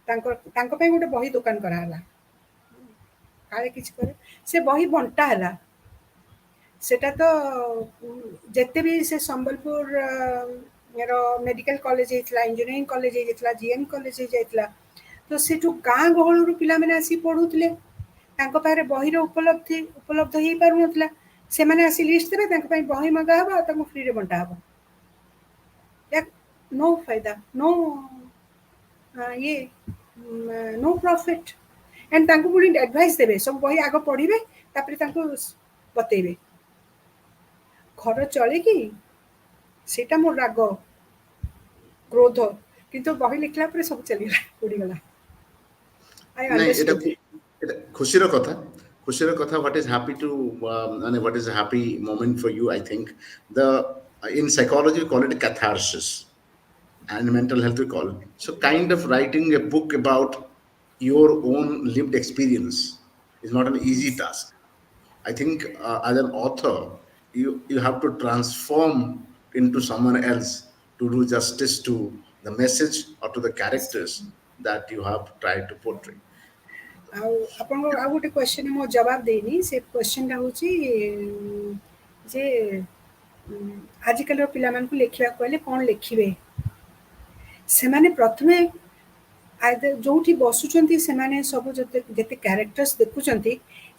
ତାଙ୍କ ପାଇଁ ଗୋଟେ ବହି ଦୋକାନ କରାହେଲା, କାଳେ କିଛି କରେ, ସେ ବହି ବଣ୍ଟା ହେଲା। ସେଟା ତ ଯେତେ ବି ସେ ସମ୍ବଲପୁର ର ମେଡିକାଲ କଲେଜ ହେଇଥିଲା, ଇଞ୍ଜିନିୟରିଂ କଲେଜ ହେଇଯାଇଥିଲା, ଜିଏମ୍ କଲେଜ ହେଇଯାଇଥିଲା, ତ ସେଠୁ ଗାଁ ଗହଳରୁ ପିଲାମାନେ ଆସିକି ପଢୁଥିଲେ। ତାଙ୍କ ପାଖରେ ବହିର ଉପଲବ୍ଧ ହେଇପାରୁନଥିଲା। ସେମାନେ ଆସି ଲିଷ୍ଟ ଦେବେ, ତାଙ୍କ ପାଇଁ ବହି ମଗା ହବ ଆଉ ତାଙ୍କୁ ଫ୍ରିରେ ବଣ୍ଟା ହବ। नो फायदा, नो ଇଏ नो प्रॉफिट। एंड तांको पुणी एडवाइस देवे, सब बही आग पढ़िबे, तापर तांको बतेइबे घर चले कि सेटा मोर राग क्रोध, किंतु बही लिखला पर सब चलीगला उड़ीगला। आई ନାଇଁ अंडरस्टूड। ଏଇଟା ଖୁସିର କଥା, ଖୁସିର କଥା। What is happy to and what is a happy moment for you? I think the in psychology we call it catharsis, and mental health we call it. So kind of writing a book about your own lived experience is not an easy task. I think as an author, you have to transform into someone else to do justice to the message or to the characters that you have tried to portray. ଆଉ ଆପଣଙ୍କ ଆଉ ଗୋଟେ କ୍ୱେଶ୍ଚନ୍ ମୁଁ ଜବାବ ଦେଇନି। ସେ କ୍ୱେଶ୍ଚନ୍ଟା ହେଉଛି ଯେ ଆଜିକାଲିର ପିଲାମାନଙ୍କୁ ଲେଖିବାକୁ କହିଲେ କ'ଣ ଲେଖିବେ? ସେମାନେ ପ୍ରଥମେ ଯୋଉଠି ବସୁଛନ୍ତି, ସେମାନେ ସବୁ ଯେତେ କ୍ୟାରେକ୍ଟର୍ସ ଦେଖୁଛନ୍ତି,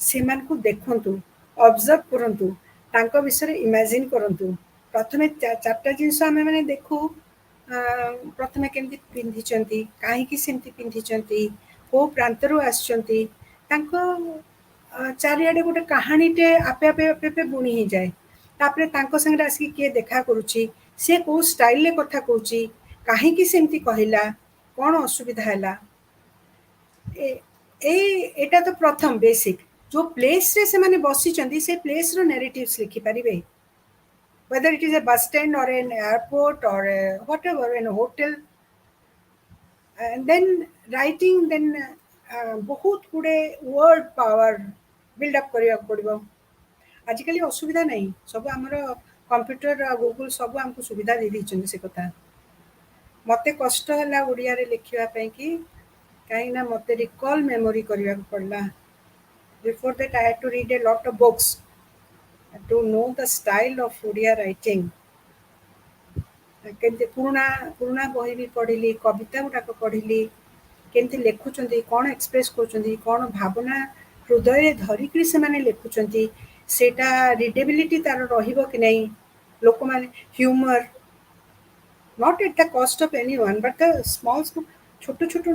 ସେମାନଙ୍କୁ ଦେଖନ୍ତୁ, ଅବଜର୍ଭ କରନ୍ତୁ, ତାଙ୍କ ବିଷୟରେ ଇମାଜିନ୍ କରନ୍ତୁ। ପ୍ରଥମେ ଚାରିଟା ଜିନିଷ ଆମେ ମାନେ ଦେଖୁ। ପ୍ରଥମେ କେମିତି ପିନ୍ଧିଛନ୍ତି, କାହିଁକି ସେମିତି ପିନ୍ଧିଛନ୍ତି, କୋଉ ପ୍ରାନ୍ତରୁ ଆସିଛନ୍ତି, ତାଙ୍କ ଚାରିଆଡ଼େ ଗୋଟେ କାହାଣୀଟେ ଆପେ ଆପେ ଆପେ ଆପେ ବୁଣି ହେଇଯାଏ। ତାପରେ ତାଙ୍କ ସାଙ୍ଗରେ ଆସିକି କିଏ ଦେଖା କରୁଛି, ସେ କୋଉ ଷ୍ଟାଇଲରେ କଥା କହୁଛି, କାହିଁକି ସେମିତି କହିଲା, କ'ଣ ଅସୁବିଧା ହେଲା, ଏଇଟା ତ ପ୍ରଥମ ବେସିକ୍। ଯୋଉ ପ୍ଲେସ୍ରେ ସେମାନେ ବସିଛନ୍ତି, ସେ ପ୍ଲେସ୍ର ନାରେଟିଭ୍ସ ଲେଖିପାରିବେ। whether it is a bus stand or an airport or whatever, in a hotel, and then writing, then ବହୁତ ଗୁଡ଼େ ୱାର୍ଡ ପାୱାର ବିଲ୍ଡ ଅପ୍ କରିବାକୁ ପଡ଼ିବ। ଆଜିକାଲି ଅସୁବିଧା ନାହିଁ, ସବୁ ଆମର କମ୍ପ୍ୟୁଟର ଆଉ ଗୁଗୁଲ ସବୁ ଆମକୁ ସୁବିଧା ଦେଇଦେଇଛନ୍ତି। ସେ କଥା ମୋତେ କଷ୍ଟ ହେଲା ଓଡ଼ିଆରେ ଲେଖିବା ପାଇଁ କି, କାହିଁକିନା ମୋତେ ରିକଲ୍ ମେମୋରି କରିବାକୁ ପଡ଼ିଲା। Before that I had to read a lot of books to know the style of Odia writing. କେମିତି ପୁରୁଣା ପୁରୁଣା ବହି ବି ପଢ଼ିଲି, କବିତା ଗୁଡ଼ାକ ପଢ଼ିଲି, କେମିତି ଲେଖୁଛନ୍ତି, କ'ଣ ଏକ୍ସପ୍ରେସ୍ କରୁଛନ୍ତି, କ'ଣ ଭାବନା ହୃଦୟରେ ଧରିକିରି ସେମାନେ ଲେଖୁଛନ୍ତି, ସେଇଟା ରିଡେବିଲିଟି ତାର ରହିବ କି ନାହିଁ, ଲୋକମାନେ humour, not at the cost of anyone, but the small ଛୋଟ ଛୋଟ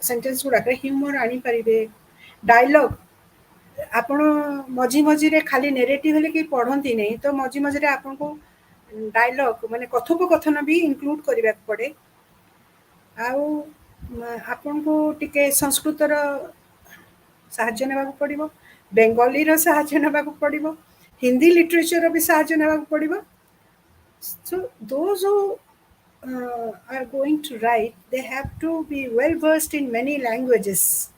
ସେଣ୍ଟେନ୍ସ ଗୁଡ଼ାକରେ ହ୍ୟୁମର ଆଣିପାରିବେ। ଡାଇଲଗ୍, ଆପଣ ମଝି ମଝିରେ ଖାଲି ନେରେଟିଭ୍ ହେଲେ କେହି ପଢ଼ନ୍ତି ନାହିଁ, ତ ମଝି ମଝିରେ ଆପଣଙ୍କୁ ଡାଇଲଗ୍ ମାନେ କଥୋପକଥନ ବି ଇନକ୍ଲୁଡ୍ କରିବାକୁ ପଡ଼େ। ଆଉ ଆପଣଙ୍କୁ ଟିକେ ସଂସ୍କୃତର ସାହାଯ୍ୟ ନେବାକୁ ପଡ଼ିବ, ବେଙ୍ଗଲୀର ସାହାଯ୍ୟ ନେବାକୁ ପଡ଼ିବ, ହିନ୍ଦୀ ଲିଟରେଚରର ବି ସାହାଯ୍ୟ ନେବାକୁ ପଡ଼ିବ। So those who are going to write, they have to be well versed in many languages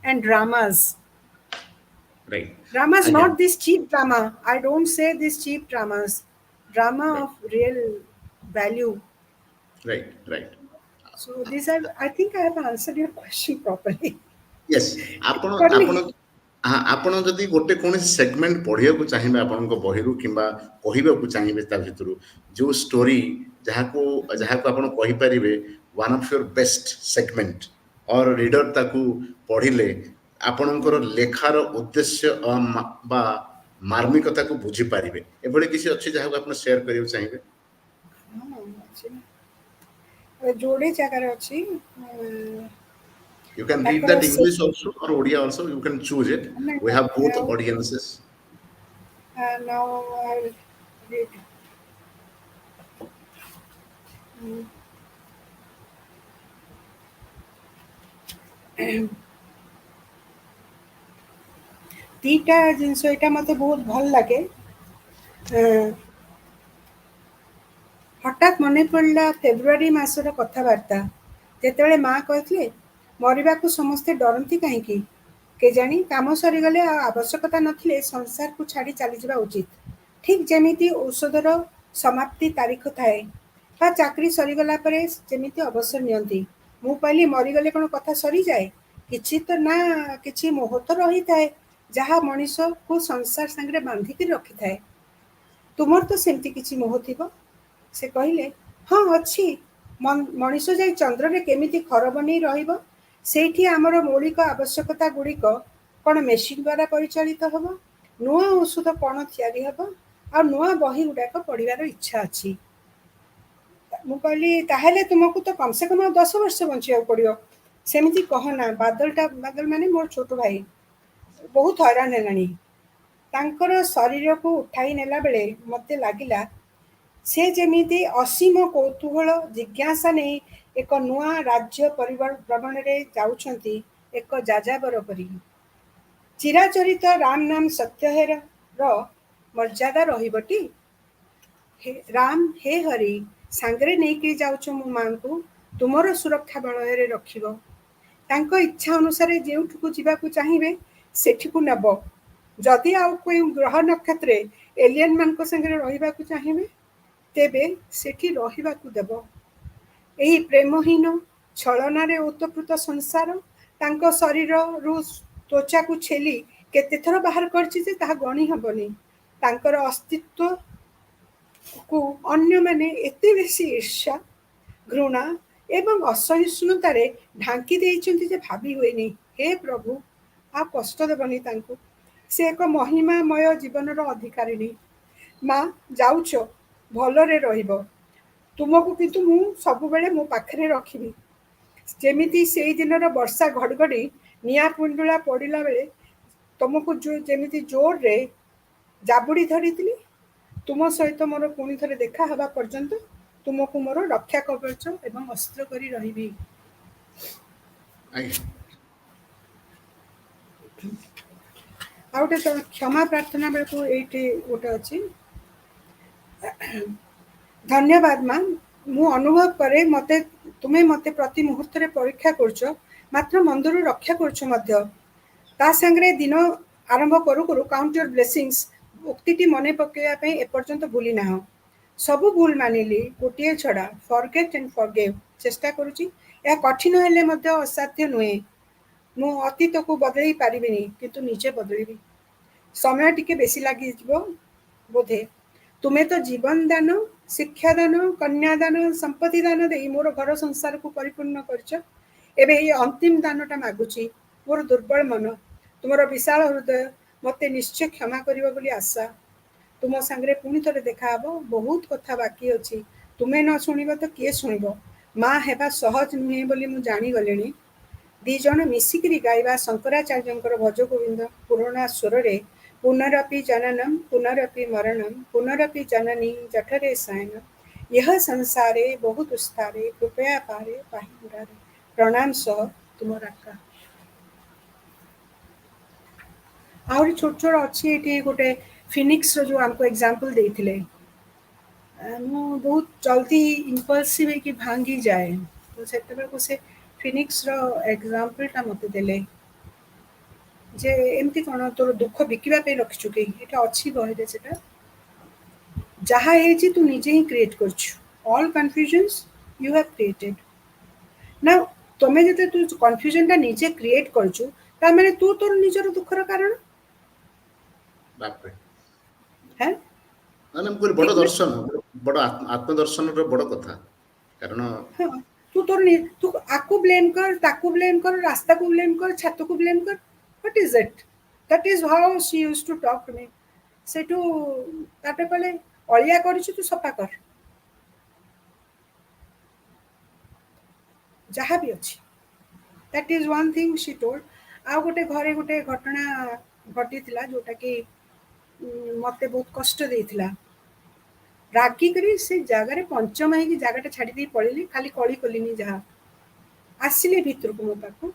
and dramas. Right. Dramas, Again. not this cheap drama. I don't say these cheap dramas. Drama Right. of real value. Right. Right. So these are, I think I have answered your question properly. Yes. ଆପଣ ଆପଣ Properly. ଆପଣ ଯଦି ଗୋଟେ କୌଣସି ସେଗମେଣ୍ଟ ପଢ଼ିବାକୁ ଚାହିଁବେ ଆପଣଙ୍କ ବହିରୁ କିମ୍ବା କହିବାକୁ ଚାହିଁବେ ତା ଭିତରୁ ଯେଉଁ ଷ୍ଟୋରି ଯାହାକୁ ଯାହାକୁ ଆପଣ କହିପାରିବେ one of your best segment or reader ତାକୁ ପଢ଼ିଲେ ଆପଣଙ୍କର ଲେଖାର ଉଦ୍ଦେଶ୍ୟ ବା ମାର୍ମିକତାକୁ ବୁଝିପାରିବେ, ଏଭଳି କିଛି ଅଛି ଯାହାକୁ ଆପଣ ସେୟାର କରିବାକୁ ଚାହିଁବେ? ହଁ ଅଛି ନା, ଯୋଡ଼େ ଜାଗାରେ ଅଛି। You can read ତାଙ୍କର that English also or Odia also. You can choose it. We have both audiences. Now I'll read. ଦିଟା ଜିନିଷ ଏଇଟା ମୋତେ ବହୁତ ଭଲ ଲାଗେ। ହଠାତ୍ ମନେ ପଡ଼ିଲା ଫେବୃଆରୀ ମାସର କଥାବାର୍ତ୍ତା, ଯେତେବେଳେ ମା କହିଥିଲେ ମରିବାକୁ ସମସ୍ତେ ଡରନ୍ତି କାହିଁକି କେଜାଣି, କାମ ସରିଗଲେ ଆଉ ଆବଶ୍ୟକତା ନଥିଲେ ସଂସାରକୁ ଛାଡ଼ି ଚାଲିଯିବା ଉଚିତ। ଠିକ୍ ଯେମିତି ଔଷଧର ସମାପ୍ତି ତାରିଖ ଥାଏ ବା ଚାକିରି ସରିଗଲା ପରେ ଯେମିତି ଅବସର ନିଅନ୍ତି। ମୁଁ କହିଲି ମରିଗଲେ କ'ଣ କଥା ସରିଯାଏ? କିଛି ତ ନା, କିଛି ମୋହ ତ ରହିଥାଏ ଯାହା ମଣିଷକୁ ସଂସାର ସାଙ୍ଗରେ ବାନ୍ଧିକି ରଖିଥାଏ। ତୁମର ତ ସେମିତି କିଛି ମୋହ ଥିବ। ସେ କହିଲେ, ହଁ ଅଛି। ମଣିଷ ଯାଇ ଚନ୍ଦ୍ରରେ କେମିତି ଘର ବନେଇ ରହିବ? ସେଇଠି ଆମର ମୌଳିକ ଆବଶ୍ୟକତା ଗୁଡ଼ିକ କ'ଣ ମେସିନ ଦ୍ୱାରା ପରିଚାଳିତ ହେବ? ନୂଆ ଔଷଧ କ'ଣ ତିଆରି ହେବ? ଆଉ ନୂଆ ବହି ଗୁଡ଼ାକ ପଢ଼ିବାର ଇଚ୍ଛା ଅଛି। ମୁଁ କହିଲି ତାହେଲେ ତୁମକୁ ତ କମ ସେ କମ 10 ବର୍ଷ ବଞ୍ଚିବାକୁ ପଡ଼ିବ। ସେମିତି କହନା, ବାଦଲ ମାନେ ମୋର ଛୋଟ ଭାଇ ବହୁତ ହଇରାଣ ହେଲାଣି। ତାଙ୍କର ଶରୀରକୁ ଉଠାଇ ନେଲା ବେଳେ ମୋତେ ଲାଗିଲା ସେ ଯେମିତି ଅସୀମ କୌତୂହଳ ଜିଜ୍ଞାସା ନେଇ ଏକ ନୂଆ ରାଜ୍ୟ ଭ୍ରମଣରେ ଯାଉଛନ୍ତି, ଏକ ଯାଯାବର ପରି। ଚିରାଚରିତ ରାମ ନାମ ସତ୍ୟହେର ମର୍ଯ୍ୟାଦା ରହିବଟି? ରାମ ହେ ହରି, ସାଙ୍ଗରେ ନେଇକି ଯାଉଛ ମୋ ମାଙ୍କୁ, ତୁମର ସୁରକ୍ଷା ବଳୟରେ ରଖିବ। ତାଙ୍କ ଇଚ୍ଛା ଅନୁସାରେ ଯେଉଁଠିକୁ ଯିବାକୁ ଚାହିଁବେ ସେଠିକୁ ନେବ। ଯଦି ଆଉ କେଉଁ ଗ୍ରହ ନକ୍ଷତ୍ରରେ ଏଲିଏନ ମାନଙ୍କ ସାଙ୍ଗରେ ରହିବାକୁ ଚାହିଁବେ ତେବେ ସେଠି ରହିବାକୁ ଦେବ। ଏହି ପ୍ରେମହୀନ ଛଳନାରେ ଓତପ୍ରୋତ ସଂସାର ତାଙ୍କ ଶରୀରରୁ ତ୍ୱଚାକୁ ଛେଲି କେତେଥର ବାହାର କରିଛି ଯେ ତାହା ଗଣି ହେବନି। ତାଙ୍କର ଅସ୍ତିତ୍ୱକୁ ଅନ୍ୟମାନେ ଏତେ ବେଶୀ ଈର୍ଷା, ଘୃଣା ଏବଂ ଅସହିଷ୍ଣୁତାରେ ଢାଙ୍କି ଦେଇଛନ୍ତି ଯେ ଭାବି ହୁଏନି। ହେ ପ୍ରଭୁ, ଆଉ କଷ୍ଟ ଦେବନି ତାଙ୍କୁ। ସେ ଏକ ମହିମାମୟ ଜୀବନର ଅଧିକାରିଣୀ। ମା, ଯାଉଛ, ଭଲରେ ରହିବ। ତୁମକୁ କିନ୍ତୁ ମୁଁ ସବୁବେଳେ ମୋ ପାଖରେ ରଖିବି। ଯେମିତି ସେଇ ଦିନର ବର୍ଷା ଘଡ଼ଘଡ଼ି ନିଆଁ ପୁଣ୍ଡୁଳା ପଡ଼ିଲା ବେଳେ ତୁମକୁ ଯେମିତି ଜୋରରେ ଜାବୁଡ଼ି ଧରିଥିଲି, ତୁମ ସହିତ ମୋର ପୁଣି ଥରେ ଦେଖା ହେବା ପର୍ଯ୍ୟନ୍ତ ତୁମକୁ ମୋର ରକ୍ଷା କବଚ ଏବଂ ଅସ୍ତ୍ର କରି ରହିବି। ଆଉ ଗୋଟେ କ୍ଷମା ପ୍ରାର୍ଥନା ବେଳକୁ ଏଇଠି ଗୋଟେ ଅଛି। ଧନ୍ୟବାଦ ମା, ମୁଁ ଅନୁଭବ କରେ ତୁମେ ମୋତେ ପ୍ରତି ମୁହୂର୍ତ୍ତରେ ପରୀକ୍ଷା କରୁଛ, ମାତ୍ର ମନ୍ଦରୁ ରକ୍ଷା କରୁଛ ମଧ୍ୟ। ତା ସାଙ୍ଗରେ ଦିନ ଆରମ୍ଭ କରୁ କରୁ କାଉଣ୍ଟ ୟୋର ବ୍ଲେସିଂସ୍ ଉକ୍ତିଟି ମନେ ପକାଇବା ପାଇଁ ଏପର୍ଯ୍ୟନ୍ତ ଭୁଲି ନାହ। ସବୁ ଭୁଲ ମାନିଲି, ଗୋଟିଏ ଛଡ଼ା, ଫରଗେଟ୍ ଆଣ୍ଡ ଫରଗିଭ୍ ଚେଷ୍ଟା କରୁଛି। ଏହା କଠିନ ହେଲେ ମଧ୍ୟ ଅସାଧ୍ୟ ନୁହେଁ। ମୁଁ ଅତୀତକୁ ବଦଳେଇ ପାରିବିନି, କିନ୍ତୁ ନିଜେ ବଦଳିବି। ସମୟ ଟିକେ ବେଶୀ ଲାଗିଯିବ ବୋଧେ। ତୁମେ ତ ଜୀବନ ଦାନ, ଶିକ୍ଷାଦାନ, କନ୍ୟାଦାନ, ସମ୍ପତ୍ତି ଦାନ ଦେଇ ମୋର ଘର ସଂସାରକୁ ପରିପୂର୍ଣ୍ଣ କରିଛ। ଏବେ ଏଇ ଅନ୍ତିମ ଦାନଟା ମାଗୁଛି। ମୋର ଦୁର୍ବଳ ମନ, ତୁମର ବିଶାଳ ହୃଦୟ ମୋତେ ନିଶ୍ଚୟ କ୍ଷମା କରିବ ବୋଲି ଆଶା। ତୁମ ସାଙ୍ଗରେ ପୁଣି ଥରେ ଦେଖାହବ। ବହୁତ କଥା ବାକି ଅଛି। ତୁମେ ନ ଶୁଣିବ ତ କିଏ ଶୁଣିବ? ମା ହେବା ସହଜ ନୁହେଁ ବୋଲି ମୁଁ ଜାଣିଗଲିଣି। ଦି ଜଣ ମିଶିକିରି ଗାଇବା ଶଙ୍କରାଚାର୍ଯ୍ୟଙ୍କର ଭଜ ଗୋବିନ୍ଦ ପୁରୁଣା ସ୍ୱରରେ ପୁନରପି ଜନନମ୍ ପୁନରପି ମରଣମ୍ ପୁନରପି जननी जठरे शयनम् यह संसारे बहु दुस्तारे कृपया पारे पाहि मुरारे। प्रणाम सह ତୁମ ରାକା। ଆହୁରି ଛୋଟ ଛୋଟ ଅଛି ଏଠି ଗୋଟେ ଫିନିକ୍ସର ଯେଉଁ ଆମକୁ ଏକ୍ଜାମ୍ପଲ୍ ଦେଇଥିଲେ। ମୁଁ ବହୁତ ଜଲ୍ଦି ଇମ୍ପଲସିଭ୍ ହେଇକି ଭାଙ୍ଗିଯାଏ, ତ ସେତେବେଳକୁ ସେ ଫିନିକ୍ସର ଏକ୍ଜାମ୍ପଲ୍ଟା ମୋତେ ଦେଲେ ଯେ ଏମିତି କ'ଣ ତୋର ଦୁଃଖ ବିକିବା ପାଇଁ ରଖିଛୁ କି? ଏଇଟା ଅଛି ବହିରେ। ସେଟା ଯାହା ହେଇଛି ତୁ ନିଜେ ହିଁ କ୍ରିଏଟ୍ କରିଛୁ। All confusions you have created. ନା, ତମେ ଯେତେ ତୁ କନଫ୍ୟୁଜନଟା ନିଜେ କ୍ରିଏଟ୍ କରିଛୁ, ତାମାନେ ତୁ ତୋର ନିଜର ଦୁଃଖର କାରଣ। ବାପରେ। হ্যাঁ ମାନେ ମୁଁ କହିଲି ঠিক ବଡ ନା? ଦର୍ଶନ, ବଡ ଆତ୍ମଦର୍ଶନର ବଡ କଥା। କାରଣ ହଁ ତୁ ତୋର ତୁ ଆକୁ ବ୍ଲେମ କର, ତାକୁ ବ୍ଲେମ କର, ରାସ୍ତାକୁ ବ୍ଲେମ କର, ଛାତକୁ ବ୍ଲେମ କର, what is it? That is how she used to talk to me. ସେଇଠୁ ତାପରେ କହିଲେ ଅଳିଆ କରିଛୁ ତୁ ସଫା କର, ଯାହା ବି ଅଛି। That is one thing C told. ଆଉ ଗୋଟେ ଘରେ ଗୋଟେ ଘଟଣା ଘଟିଥିଲା ଯୋଉଟାକି ମତେ ବହୁତ କଷ୍ଟ ଦେଇଥିଲା। ରାଗିକରି ସେ ଜାଗାରେ ପଞ୍ଚମ ହେଇକି ଜାଗାଟା ଛାଡି ଦେଇ ପଳେଇଲି, ଖାଲି କଳି କଲିନି ଯାହା। ଆସିଲେ ଭିତରକୁ ମୋ ପାଖକୁ,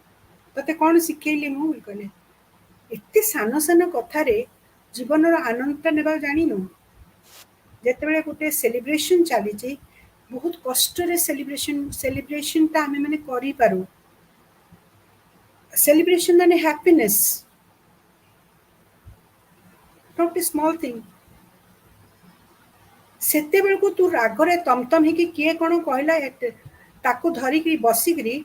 ତତେ କଣ ଶିଖେଇଲି ମୁଁ କହିଲେ, ଏତେ ସାନ ସାନ କଥାରେ ଜୀବନର ଆନନ୍ଦଟା ନେବାକୁ ଜାଣିନୁ? ଯେତେବେଳେ ଗୋଟେ ସେଲିବ୍ରେସନ ଚାଲିଛି, ବହୁତ କଷ୍ଟରେ ସେଲିବ୍ରେସନଟା ଆମେ ମାନେ କରିପାରୁ। ସେଲିବ୍ରେସନ ମାନେ happiness, not a small thing. ସେତେବେଳକୁ ତୁ ରାଗରେ ତମତମ ହେଇକି କିଏ କଣ କହିଲା ତାକୁ ଧରିକି ବସିକିରି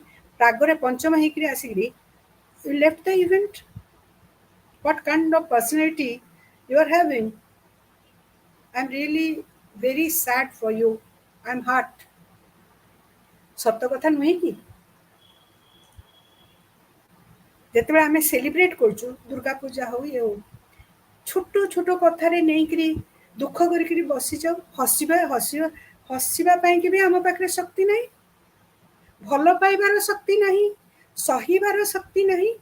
ରାଗରେ ପଞ୍ଚମ ହେଇକିରି ଆସିକିରି you left the event. What kind of personality you are having? I'm really very sad for you. I'm hurt. ସତ କଥା ନୁହେଁ କି? ଯେତେବେଳେ ଆମେ ସେଲିବ୍ରେଟ କରୁଛୁ, ଦୁର୍ଗା ପୂଜା ହଉ ଇଏ ହଉ, ଛୋଟ ଛୋଟ କଥାରେ ନେଇକିରି ଦୁଃଖ କରିକିରି ବସିଯାଉ, ହସିବା ପାଇଁକି ବି ଆମ ପାଖରେ ଶକ୍ତି ନାହିଁ, ଭଲ ପାଇବାର ଶକ୍ତି ନାହିଁ, ସହିବାର ଶକ୍ତି ନାହିଁ।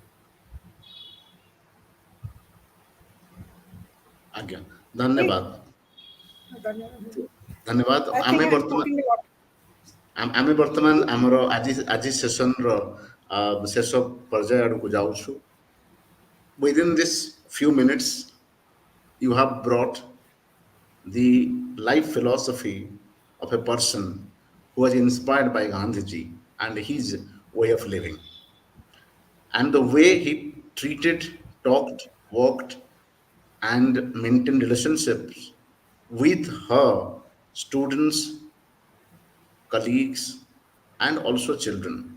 ଆଜ୍ଞା, ଠିକ। ଧନ୍ୟବାଦ। ଧନ୍ୟବାଦ। I think I'm talking a lot. ଆମେ ବର୍ତ୍ତମାନ ଆମର ଆଜି ସେସନର ଶେଷ ପର୍ଯ୍ୟାୟ ଆଡକୁ ଯାଉଛୁ। Within this few minutes, you have brought the life philosophy of a person who was inspired by Gandhiji and his way of living. And the way he treated, talked, worked, and maintained relationships with her students, colleagues, and also children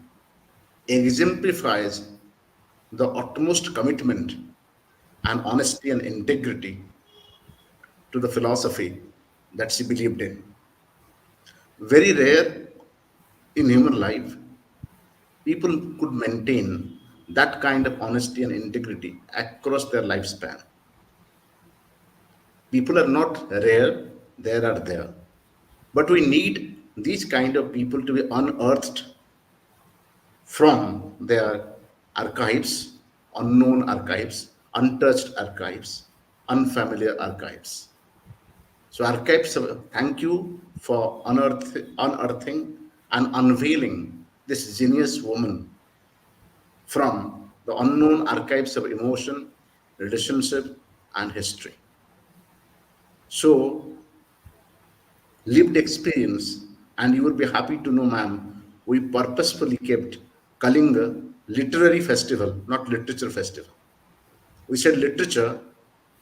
exemplifies the utmost commitment and honesty and integrity to the philosophy that she believed in. Very rare in human life, people could maintain that kind of honesty and integrity across their lifespan. People are not rare, they are there. But we need these kind of people to be unearthed from their archives, unknown archives, untouched archives, unfamiliar archives. So, archives, thank you for unearthing and unveiling this genius woman from the unknown archives of emotion, relationship, and history. So, lived experience, and you would be happy to know, ma'am, we purposefully kept Kalinga literary festival, not literature festival. We said literature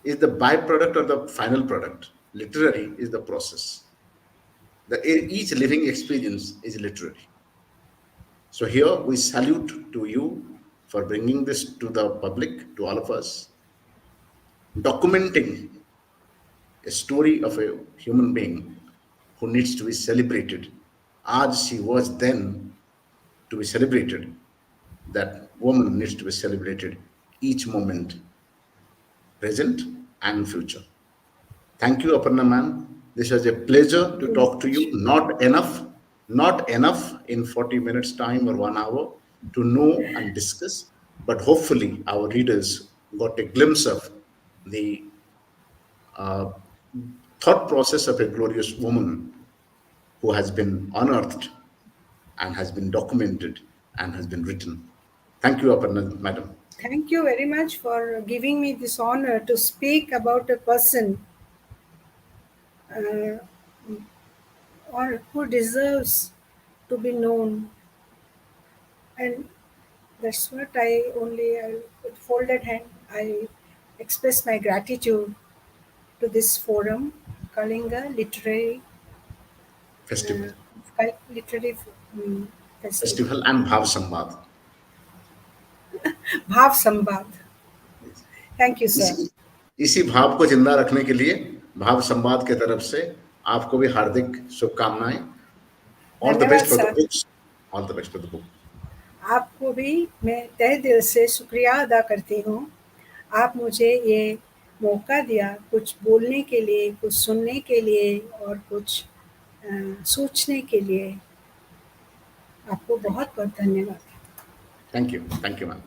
is the byproduct or the final product. Literary is the process. Each living experience is literary. So here we salute to you for bringing this to the public, to all of us, documenting a story of a human being who needs to be celebrated as she was then to be celebrated. That woman needs to be celebrated each moment, present and future. Thank you, Aparna ma'am. This was a pleasure Thank to you very talk to you. much. Not enough in 40 minutes time or 1 hour to know and discuss, but hopefully our readers got a glimpse of the uh, thought process of a glorious woman who has been unearthed and has been documented and has been written. Thank you, Aparna madam. Thank you very much for giving me this honor to speak about a person uh, or who deserves to be known. And that's what with folded hand, I express my gratitude to this forum, Kalinga Festival. uh, Literary um, Festival. Festival and Bhav Sambad. भाव संवाद। Thank you sir. इसी इसी भाव को जिंदा रखने के लिए भाव संवाद के तरफ से आपको भी हार्दिक शुभकामनाएं। ऑल द धन्यवाद best for the sir. Books. All the best for the book. आपको भी मैं तहे दिल से शुक्रिया अदा करती हूँ। आप मुझे ये मौका दिया कुछ बोलने के लिए, कुछ सुनने के लिए और कुछ सोचने के लिए। आपको बहुत बहुत धन्यवाद। Thank you ma'am.